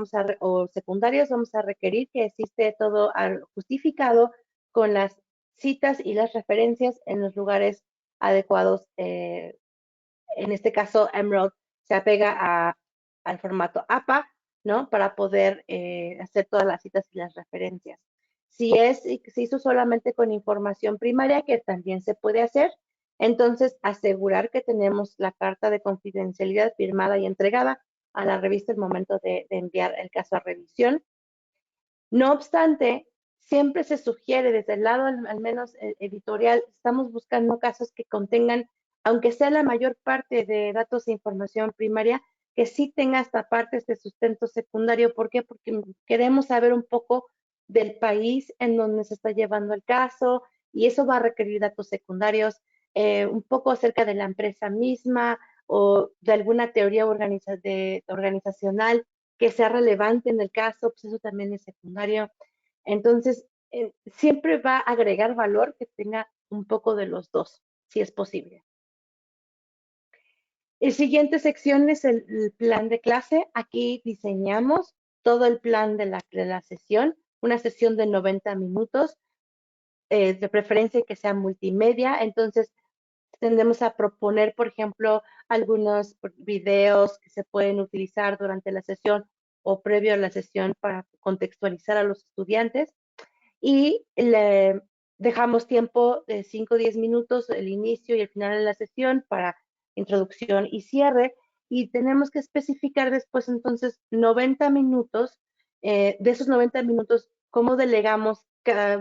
o secundarios, vamos a requerir que existe todo justificado con las citas y las referencias en los lugares adecuados. En este caso, Emerald se apega al formato APA, ¿no? Para poder hacer todas las citas y las referencias. Si se hizo solamente con información primaria, que también se puede hacer, entonces asegurar que tenemos la carta de confidencialidad firmada y entregada a la revista al momento de enviar el caso a revisión. No obstante, siempre se sugiere desde el lado, al menos editorial, estamos buscando casos que contengan, aunque sea la mayor parte de datos e información primaria, que sí tenga esta parte, este sustento secundario. ¿Por qué? Porque queremos saber un poco del país en donde se está llevando el caso, y eso va a requerir datos secundarios, un poco acerca de la empresa misma o de alguna teoría organizacional que sea relevante en el caso, pues eso también es secundario. Entonces, siempre va a agregar valor que tenga un poco de los dos, si es posible. La siguiente sección es el plan de clase. Aquí diseñamos todo el plan de la sesión, una sesión de 90 minutos, de preferencia que sea multimedia. Entonces, tendemos a proponer, por ejemplo, algunos videos que se pueden utilizar durante la sesión o previo a la sesión para contextualizar a los estudiantes. Y le dejamos tiempo de 5 o 10 minutos, el inicio y el final de la sesión para introducción y cierre. Y tenemos que especificar después entonces 90 minutos, de esos 90 minutos, cómo delegamos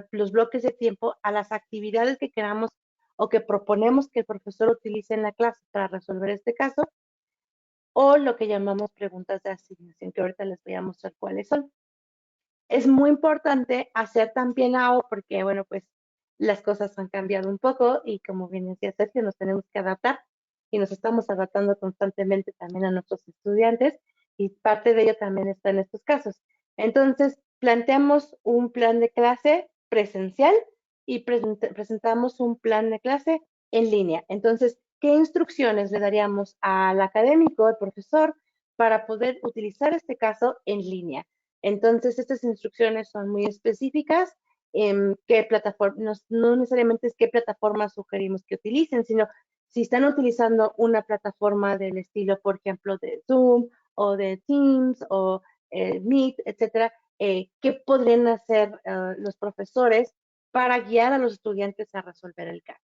los bloques de tiempo a las actividades que queramos o que proponemos que el profesor utilice en la clase para resolver este caso, o lo que llamamos preguntas de asignación, que ahorita les voy a mostrar cuáles son. Es muy importante hacer también porque, bueno, pues las cosas han cambiado un poco y como bien decía Sergio, nos tenemos que adaptar y nos estamos adaptando constantemente también a nuestros estudiantes, y parte de ello también está en estos casos. Entonces, planteamos un plan de clase presencial y presentamos un plan de clase en línea. Entonces, ¿qué instrucciones le daríamos al académico, al profesor, para poder utilizar este caso en línea? Entonces, estas instrucciones son muy específicas. Qué plataforma, no necesariamente es qué plataforma sugerimos que utilicen, sino si están utilizando una plataforma del estilo, por ejemplo, de Zoom o de Teams o Meet, etcétera, ¿qué podrían hacer los profesores para guiar a los estudiantes a resolver el caso?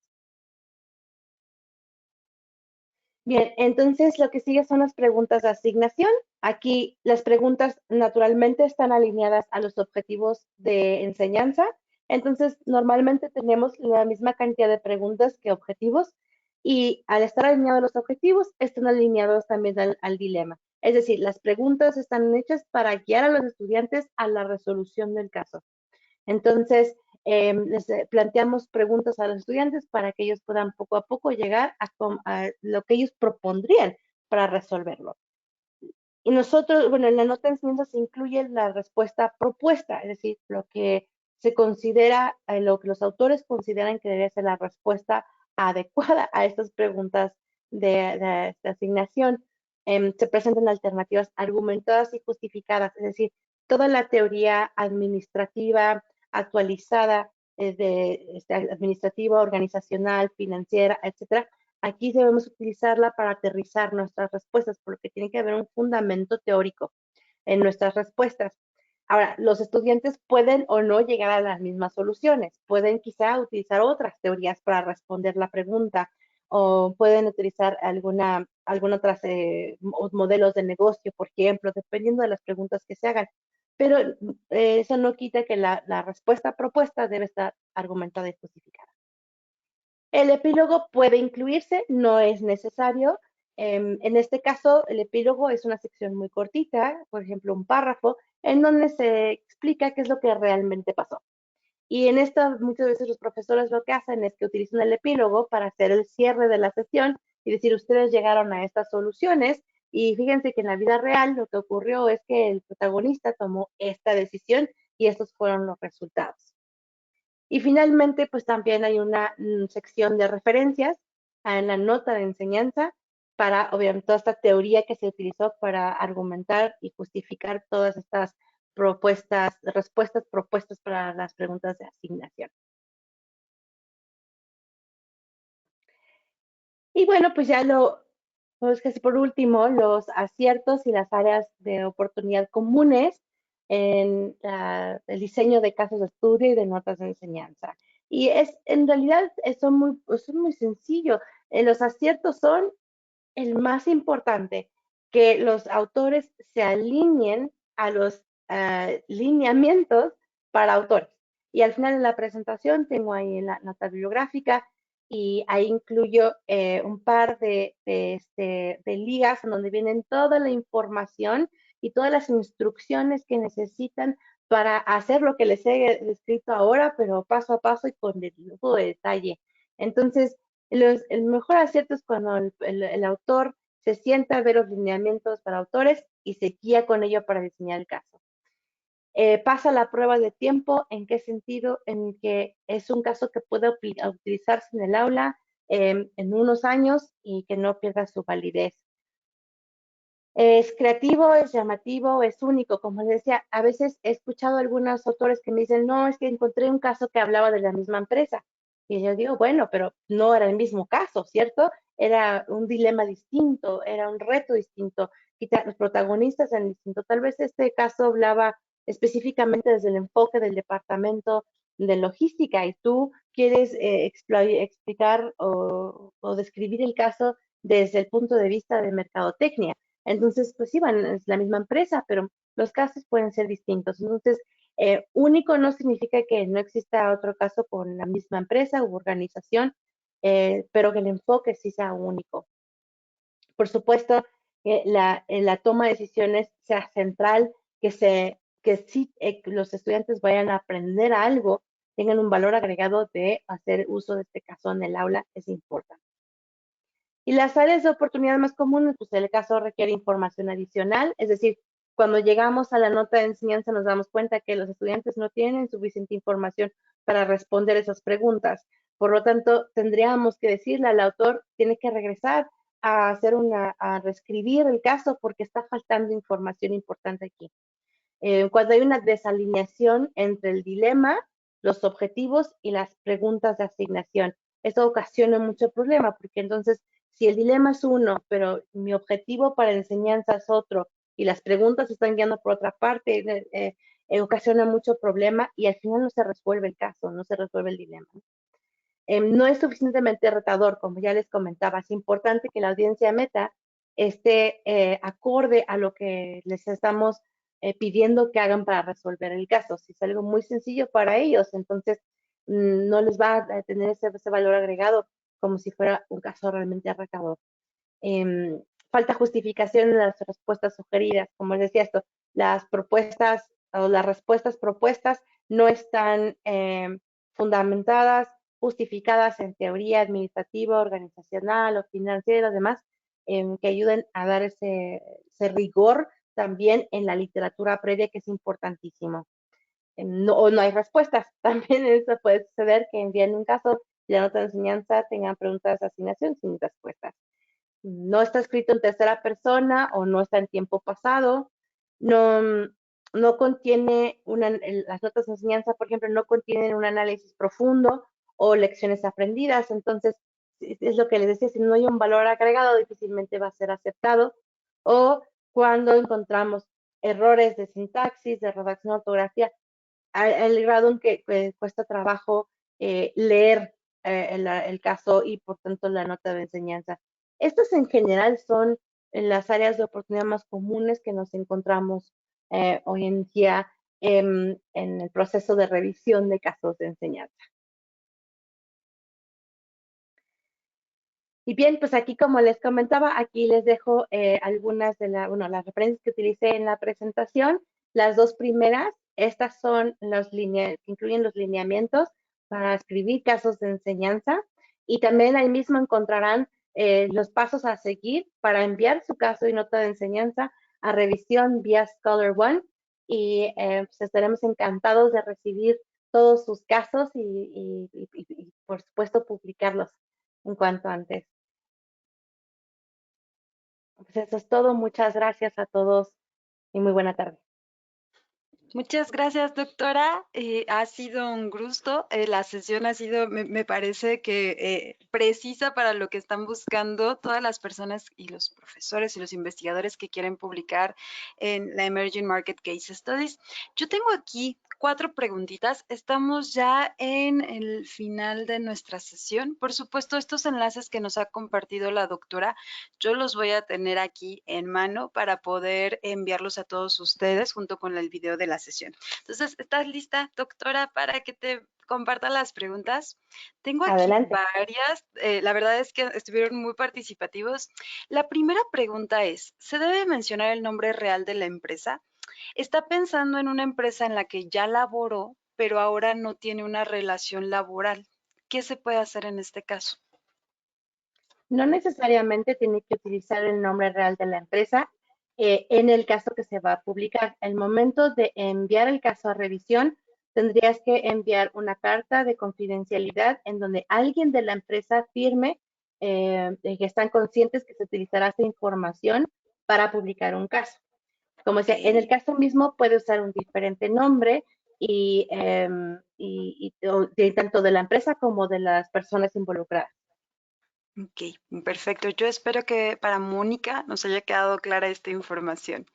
Bien, entonces lo que sigue son las preguntas de asignación. Aquí las preguntas naturalmente están alineadas a los objetivos de enseñanza. Entonces, normalmente tenemos la misma cantidad de preguntas que objetivos, y al estar alineados los objetivos, están alineados también al dilema. Es decir, las preguntas están hechas para guiar a los estudiantes a la resolución del caso. Entonces, les planteamos preguntas a los estudiantes para que ellos puedan poco a poco llegar a lo que ellos propondrían para resolverlo. Y nosotros, bueno, en la nota de enseñanza se incluye la respuesta propuesta, es decir, lo que se considera, lo que los autores consideran que debería ser la respuesta adecuada a estas preguntas de asignación. Se presentan alternativas argumentadas y justificadas, es decir, toda la teoría administrativa actualizada, administrativa, organizacional, financiera, etcétera. Aquí debemos utilizarla para aterrizar nuestras respuestas, porque tiene que haber un fundamento teórico en nuestras respuestas. Ahora, los estudiantes pueden o no llegar a las mismas soluciones, pueden quizá utilizar otras teorías para responder la pregunta, o pueden utilizar alguna otras modelos de negocio, por ejemplo, dependiendo de las preguntas que se hagan. pero eso no quita que la respuesta propuesta debe estar argumentada y justificada. El epílogo puede incluirse, no es necesario. En este caso, el epílogo es una sección muy cortita, por ejemplo, un párrafo, en donde se explica qué es lo que realmente pasó. Y en esto muchas veces los profesores lo que hacen es que utilizan el epílogo para hacer el cierre de la sesión y decir, ustedes llegaron a estas soluciones y fíjense que en la vida real lo que ocurrió es que el protagonista tomó esta decisión y estos fueron los resultados. Y finalmente, pues también hay una sección de referencias en la nota de enseñanza para, obviamente, toda esta teoría que se utilizó para argumentar y justificar todas estas respuestas propuestas para las preguntas de asignación. Y bueno, pues ya pues casi por último, los aciertos y las áreas de oportunidad comunes en el diseño de casos de estudio y de notas de enseñanza. Y en realidad son muy sencillo. Los aciertos son el más importante, que los autores se alineen a los lineamientos para autores. Y al final de la presentación tengo ahí la nota bibliográfica y ahí incluyo un par de ligas en donde vienen toda la información y todas las instrucciones que necesitan para hacer lo que les he descrito ahora, pero paso a paso y con lujo de detalle. Entonces, el mejor acierto es cuando el autor se sienta a ver los lineamientos para autores y se guía con ello para diseñar el caso. Pasa la prueba de tiempo, ¿en qué sentido? En que es un caso que puede utilizarse en el aula en unos años y que no pierda su validez. Es creativo, es llamativo, es único. Como les decía, a veces he escuchado a algunos autores que me dicen, no, es que encontré un caso que hablaba de la misma empresa. Y yo digo, bueno, pero no era el mismo caso, ¿cierto? Era un dilema distinto, era un reto distinto. Quizá los protagonistas eran distintos. Tal vez este caso hablaba específicamente desde el enfoque del departamento de logística y tú quieres explicar o describir el caso desde el punto de vista de mercadotecnia. Entonces, pues sí, es la misma empresa, pero los casos pueden ser distintos. Entonces, único no significa que no exista otro caso con la misma empresa u organización, pero que el enfoque sí sea único. Por supuesto, la toma de decisiones sea central, que sí los estudiantes vayan a aprender algo, tengan un valor agregado de hacer uso de este caso en el aula, es importante. Y las áreas de oportunidad más comunes, pues el caso requiere información adicional, es decir, cuando llegamos a la nota de enseñanza nos damos cuenta que los estudiantes no tienen suficiente información para responder esas preguntas. Por lo tanto, tendríamos que decirle al autor, tiene que regresar a reescribir el caso porque está faltando información importante aquí. Cuando hay una desalineación entre el dilema, los objetivos y las preguntas de asignación. Eso ocasiona mucho problema porque entonces si el dilema es uno, pero mi objetivo para la enseñanza es otro y las preguntas están guiando por otra parte, ocasiona mucho problema y al final no se resuelve el caso, no se resuelve el dilema. No es suficientemente retador, como ya les comentaba. Es importante que la audiencia meta esté acorde a lo que les estamos pidiendo que hagan para resolver el caso. Si es algo muy sencillo para ellos, entonces no les va a tener ese valor agregado como si fuera un caso realmente retador. Falta justificación en las respuestas sugeridas. Como les decía esto, las propuestas o las respuestas propuestas no están fundamentadas, justificadas en teoría administrativa, organizacional o financiera y lo demás, que ayuden a dar ese rigor también en la literatura previa, que es importantísimo. O no hay respuestas. También eso puede suceder que envíen un caso y la nota de enseñanza tengan preguntas de asignación sin respuestas. No está escrito en tercera persona o no está en tiempo pasado. No contiene las notas de enseñanza, por ejemplo, no contienen un análisis profundo o lecciones aprendidas. Entonces, es lo que les decía, si no hay un valor agregado, difícilmente va a ser aceptado. O cuando encontramos errores de sintaxis, de redacción, ortografía, al grado en que cuesta trabajo leer el caso y por tanto la nota de enseñanza. Estas en general son en las áreas de oportunidad más comunes que nos encontramos hoy en día en el proceso de revisión de casos de enseñanza. Y bien, pues aquí como les comentaba, aquí les dejo algunas de las referencias que utilicé en la presentación. Las dos primeras, estas son incluyen los lineamientos para escribir casos de enseñanza, y también ahí mismo encontrarán los pasos a seguir para enviar su caso y nota de enseñanza a revisión vía Scholar One, y pues estaremos encantados de recibir todos sus casos y por supuesto publicarlos en cuanto antes. Pues eso es todo. Muchas gracias a todos y muy buena tarde. Muchas gracias, doctora. Ha sido un gusto. La sesión ha sido, me parece que precisa para lo que están buscando todas las personas y los profesores y los investigadores que quieren publicar en la Emerging Market Case Studies. Yo tengo aquí 4 preguntitas. Estamos ya en el final de nuestra sesión. Por supuesto, estos enlaces que nos ha compartido la doctora, yo los voy a tener aquí en mano para poder enviarlos a todos ustedes junto con el video de la sesión. Entonces, ¿estás lista, doctora, para que te comparta las preguntas? Tengo aquí Adelante. varias. La verdad es que estuvieron muy participativos. La primera pregunta es, ¿se debe mencionar el nombre real de la empresa? Está pensando en una empresa en la que ya laboró, pero ahora no tiene una relación laboral. ¿Qué se puede hacer en este caso? No necesariamente tiene que utilizar el nombre real de la empresa en el caso que se va a publicar. El momento de enviar el caso a revisión, tendrías que enviar una carta de confidencialidad en donde alguien de la empresa firme que están conscientes que se utilizará esa información para publicar un caso. Como decía, en el caso mismo puede usar un diferente nombre y tanto de la empresa como de las personas involucradas. Ok, perfecto. Yo espero que para Mónica nos haya quedado clara esta información.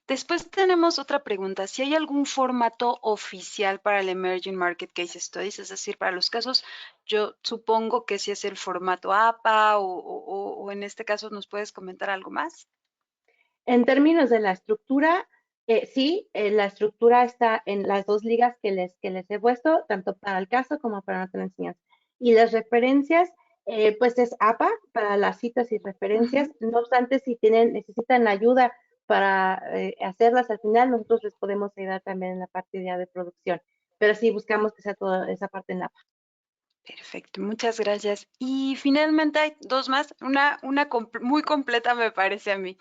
Después tenemos otra pregunta. Si hay algún formato oficial para el Emerging Market Case Studies, es decir, para los casos, yo supongo que si es el formato APA o en este caso, ¿nos puedes comentar algo más? En términos de la estructura, sí, la estructura está en las dos ligas que les he puesto, tanto para el caso como para nuestra enseñanza. Y las referencias, pues es APA para las citas y referencias. No obstante, si necesitan ayuda para hacerlas al final, nosotros les podemos ayudar también en la parte ya de producción. Pero sí buscamos que sea toda esa parte en APA. Perfecto, muchas gracias. Y finalmente hay 2 más, una muy completa me parece a mí.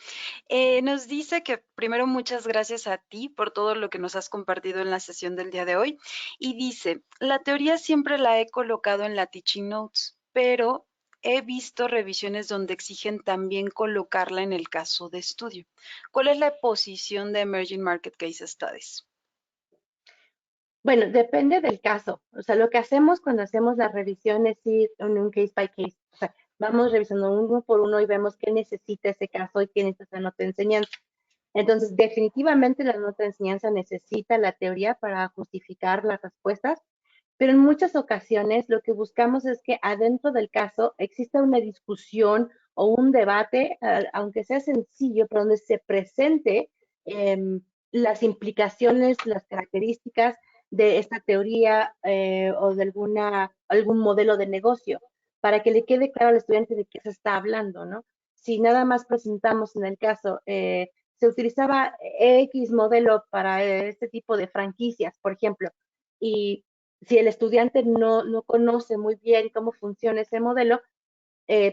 Nos dice que primero muchas gracias a ti por todo lo que nos has compartido en la sesión del día de hoy. Y dice, la teoría siempre la he colocado en la Teaching Notes, pero he visto revisiones donde exigen también colocarla en el caso de estudio. ¿Cuál es la posición de Emerging Market Case Studies? Bueno, depende del caso. O sea, lo que hacemos cuando hacemos la revisión es ir en un case by case. O sea, vamos revisando uno por uno y vemos qué necesita ese caso y qué necesita la nota de enseñanza. Entonces, definitivamente la nota de enseñanza necesita la teoría para justificar las respuestas, pero en muchas ocasiones lo que buscamos es que adentro del caso exista una discusión o un debate, aunque sea sencillo, pero donde se presente las implicaciones, las características de esta teoría o de algún modelo de negocio, para que le quede claro al estudiante de qué se está hablando, ¿no? Si nada más presentamos en el caso, se utilizaba X modelo para este tipo de franquicias, por ejemplo, y si el estudiante no conoce muy bien cómo funciona ese modelo,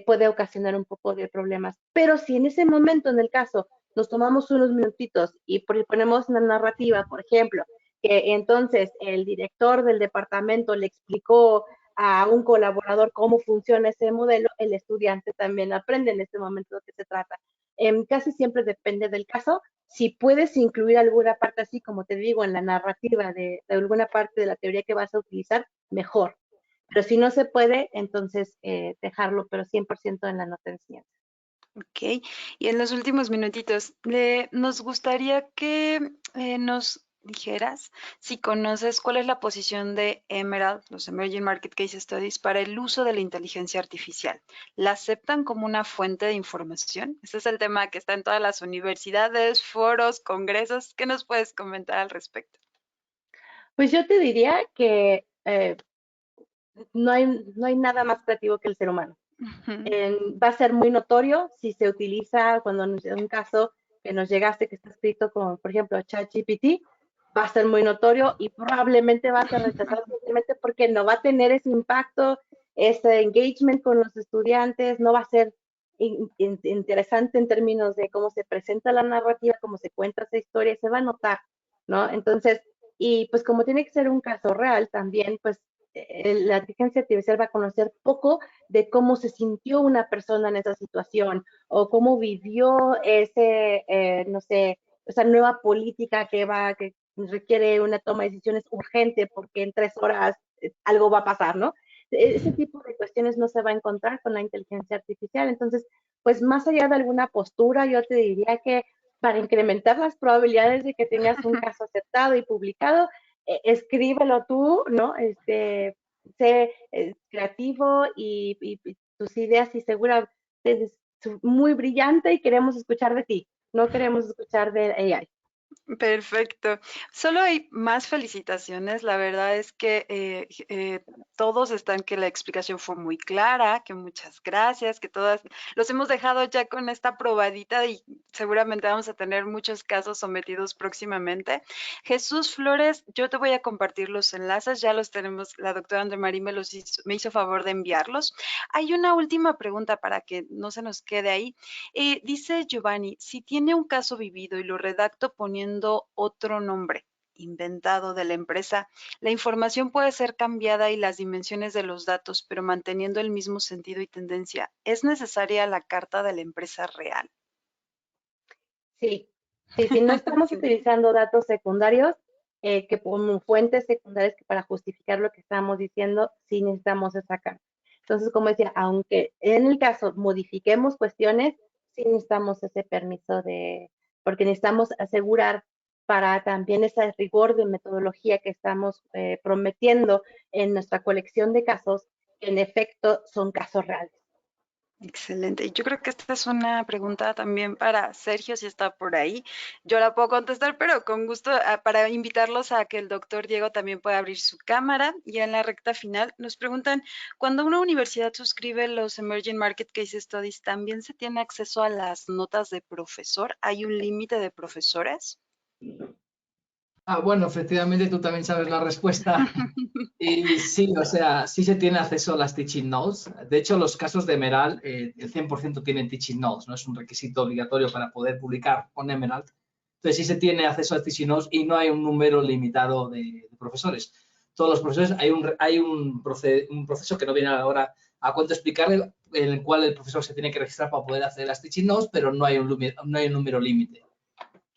puede ocasionar un poco de problemas. Pero si en ese momento, en el caso, nos tomamos unos minutitos y ponemos una narrativa, por ejemplo, que entonces el director del departamento le explicó a un colaborador cómo funciona ese modelo, el estudiante también aprende en este momento de qué se trata. Casi siempre depende del caso. Si puedes incluir alguna parte así, como te digo, en la narrativa de alguna parte de la teoría que vas a utilizar, mejor. Pero si no se puede, entonces dejarlo, pero 100% en la nota de enseñanza. Ok, y en los últimos minutitos, nos gustaría que nos dijeras si conoces cuál es la posición de Emerald, los Emerging Market Case Studies, para el uso de la inteligencia artificial. ¿La aceptan como una fuente de información? Este es el tema que está en todas las universidades, foros, congresos. ¿Qué nos puedes comentar al respecto? Pues yo te diría que no hay nada más creativo que el ser humano. Ujú. Va a ser muy notorio si se utiliza cuando en un caso que nos llegaste que está escrito con, por ejemplo, ChatGPT, va a ser muy notorio y probablemente va a ser rechazado simplemente porque no va a tener ese impacto, ese engagement con los estudiantes, no va a ser interesante en términos de cómo se presenta la narrativa, cómo se cuenta esa historia, se va a notar, ¿no? Entonces, y pues como tiene que ser un caso real también, pues la inteligencia artificial va a conocer poco de cómo se sintió una persona en esa situación o cómo vivió ese, no sé, esa nueva política que requiere una toma de decisiones urgente porque en 3 horas algo va a pasar, ¿no? Ese tipo de cuestiones no se va a encontrar con la inteligencia artificial. Entonces, pues más allá de alguna postura, yo te diría que para incrementar las probabilidades de que tengas un caso aceptado y publicado, escríbelo tú, ¿no? Sé creativo y tus ideas y segura es muy brillante y queremos escuchar de ti, no queremos escuchar de AI. Perfecto. Solo hay más felicitaciones. La verdad es que todos están que la explicación fue muy clara, que muchas gracias, que todas los hemos dejado ya con esta probadita y seguramente vamos a tener muchos casos sometidos próximamente. Jesús Flores, yo te voy a compartir los enlaces, ya los tenemos, la doctora Andre Marie me hizo favor de enviarlos. Hay una última pregunta para que no se nos quede ahí. Dice Giovanni, si tiene un caso vivido y lo redacto poniendo otro nombre inventado de la empresa, la información puede ser cambiada y las dimensiones de los datos, pero manteniendo el mismo sentido y tendencia. ¿Es necesaria la carta de la empresa real? Sí, sí, si no estamos Excelente. utilizando datos secundarios, que como fuentes secundarias que para justificar lo que estamos diciendo, sí necesitamos esa carta. Entonces, como decía, aunque en el caso modifiquemos cuestiones, sí necesitamos ese permiso porque necesitamos asegurar para también ese rigor de metodología que estamos prometiendo en nuestra colección de casos, que en efecto son casos reales. Excelente. Y yo creo que esta es una pregunta también para Sergio, si está por ahí. Yo la puedo contestar, pero con gusto para invitarlos a que el doctor Diego también pueda abrir su cámara. Y en la recta final nos preguntan, cuando una universidad suscribe los Emerging Market Case Studies, ¿también se tiene acceso a las notas de profesor? ¿Hay un límite de profesores? Bueno, efectivamente tú también sabes la respuesta. Y sí, o sea, sí se tiene acceso a las teaching notes. De hecho, los casos de Emerald, el 100% tienen teaching notes, no es un requisito obligatorio para poder publicar con Emerald. Entonces, sí se tiene acceso a teaching notes y no hay un número limitado de profesores. Todos los profesores, hay un proceso que no viene ahora a cuento explicarle, en el cual el profesor se tiene que registrar para poder hacer las teaching notes, pero no hay un número límite.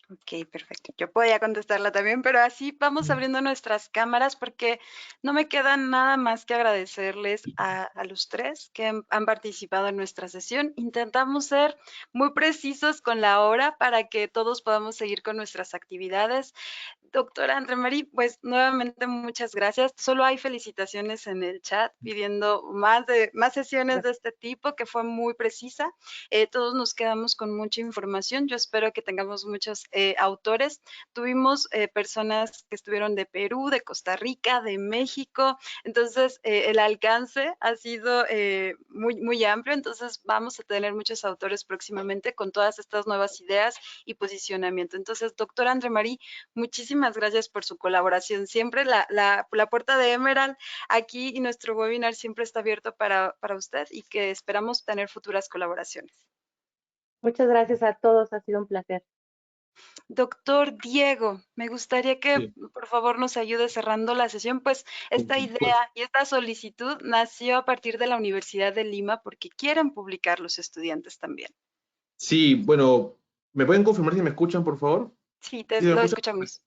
Ok, perfecto. Yo podía contestarla también, pero así vamos abriendo nuestras cámaras porque no me queda nada más que agradecerles a los tres que han participado en nuestra sesión. Intentamos ser muy precisos con la hora para que todos podamos seguir con nuestras actividades. Doctora Andre Marie, pues nuevamente muchas gracias. Solo hay felicitaciones en el chat pidiendo más sesiones de este tipo, que fue muy precisa. Todos nos quedamos con mucha información. Yo espero que tengamos muchos autores. Tuvimos personas que estuvieron de Perú, de Costa Rica, de México. Entonces, el alcance ha sido muy, muy amplio. Entonces, vamos a tener muchos autores próximamente con todas estas nuevas ideas y posicionamiento. Entonces, doctora Andre Marie, muchísimas gracias por su colaboración. Siempre la puerta de Emerald aquí y nuestro webinar siempre está abierto para usted y que esperamos tener futuras colaboraciones. Muchas gracias a todos, ha sido un placer. Doctor Diego, me gustaría que Sí, por favor nos ayude cerrando la sesión, pues por esta idea supuesto. y esta solicitud nació a partir de la Universidad de Lima porque quieren publicar los estudiantes también. Sí, bueno, ¿me pueden confirmar si me escuchan, por favor? Sí, ¿Sí me lo escuchan? escuchamos.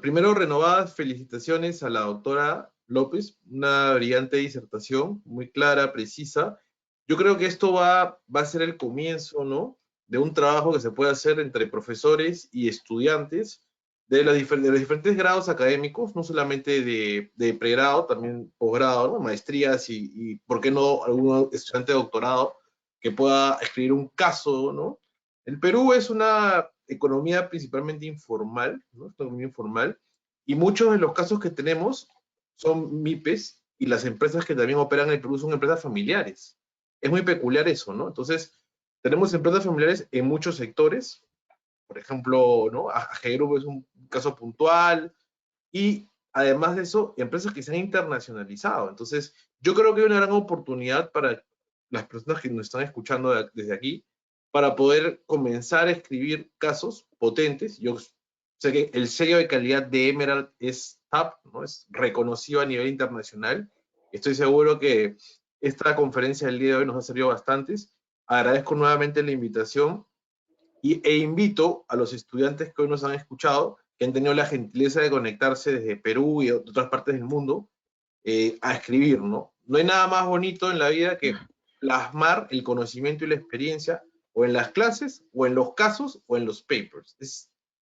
Primero, renovadas felicitaciones a la doctora López, una brillante disertación, muy clara, precisa. Yo creo que esto va a ser el comienzo, ¿no?, de un trabajo que se puede hacer entre profesores y estudiantes de los diferentes grados académicos, no solamente de pregrado, también posgrado, ¿no? Maestrías y, ¿por qué no, algún estudiante de doctorado que pueda escribir un caso, ¿no? El Perú es una economía principalmente informal, ¿no? Es una economía informal, y muchos de los casos que tenemos son MIPES, y las empresas que también operan en el Perú son empresas familiares. Es muy peculiar eso, ¿no? Entonces, tenemos empresas familiares en muchos sectores, por ejemplo, ¿no? AG Group es un caso puntual, y además de eso, empresas que se han internacionalizado. Entonces, yo creo que hay una gran oportunidad para las personas que nos están escuchando desde aquí, para poder comenzar a escribir casos potentes. Yo sé que el sello de calidad de Emerald es TAP, ¿no? Es reconocido a nivel internacional. Estoy seguro que esta conferencia del día de hoy nos ha servido bastantes. Agradezco nuevamente la invitación e invito a los estudiantes que hoy nos han escuchado, que han tenido la gentileza de conectarse desde Perú y de otras partes del mundo, a escribir, ¿no? No hay nada más bonito en la vida que plasmar el conocimiento y la experiencia, o en las clases, o en los casos, o en los papers. Es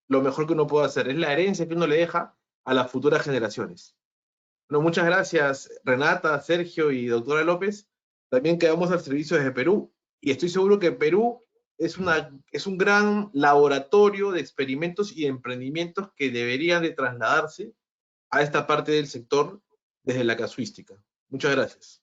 lo mejor que uno puede hacer, es la herencia que uno le deja a las futuras generaciones. Bueno, muchas gracias, Renata, Sergio y doctora López. También quedamos al servicio desde Perú, y estoy seguro que Perú es un gran laboratorio de experimentos y emprendimientos que deberían de trasladarse a esta parte del sector desde la casuística. Muchas gracias.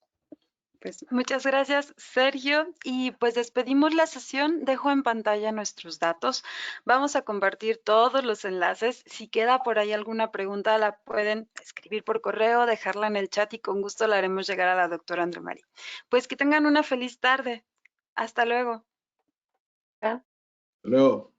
Pues muchas gracias, Sergio. Y pues despedimos la sesión. Dejo en pantalla nuestros datos. Vamos a compartir todos los enlaces. Si queda por ahí alguna pregunta, la pueden escribir por correo, dejarla en el chat y con gusto la haremos llegar a la doctora André María. Pues que tengan una feliz tarde. Hasta luego. ¿Ah? Hasta luego.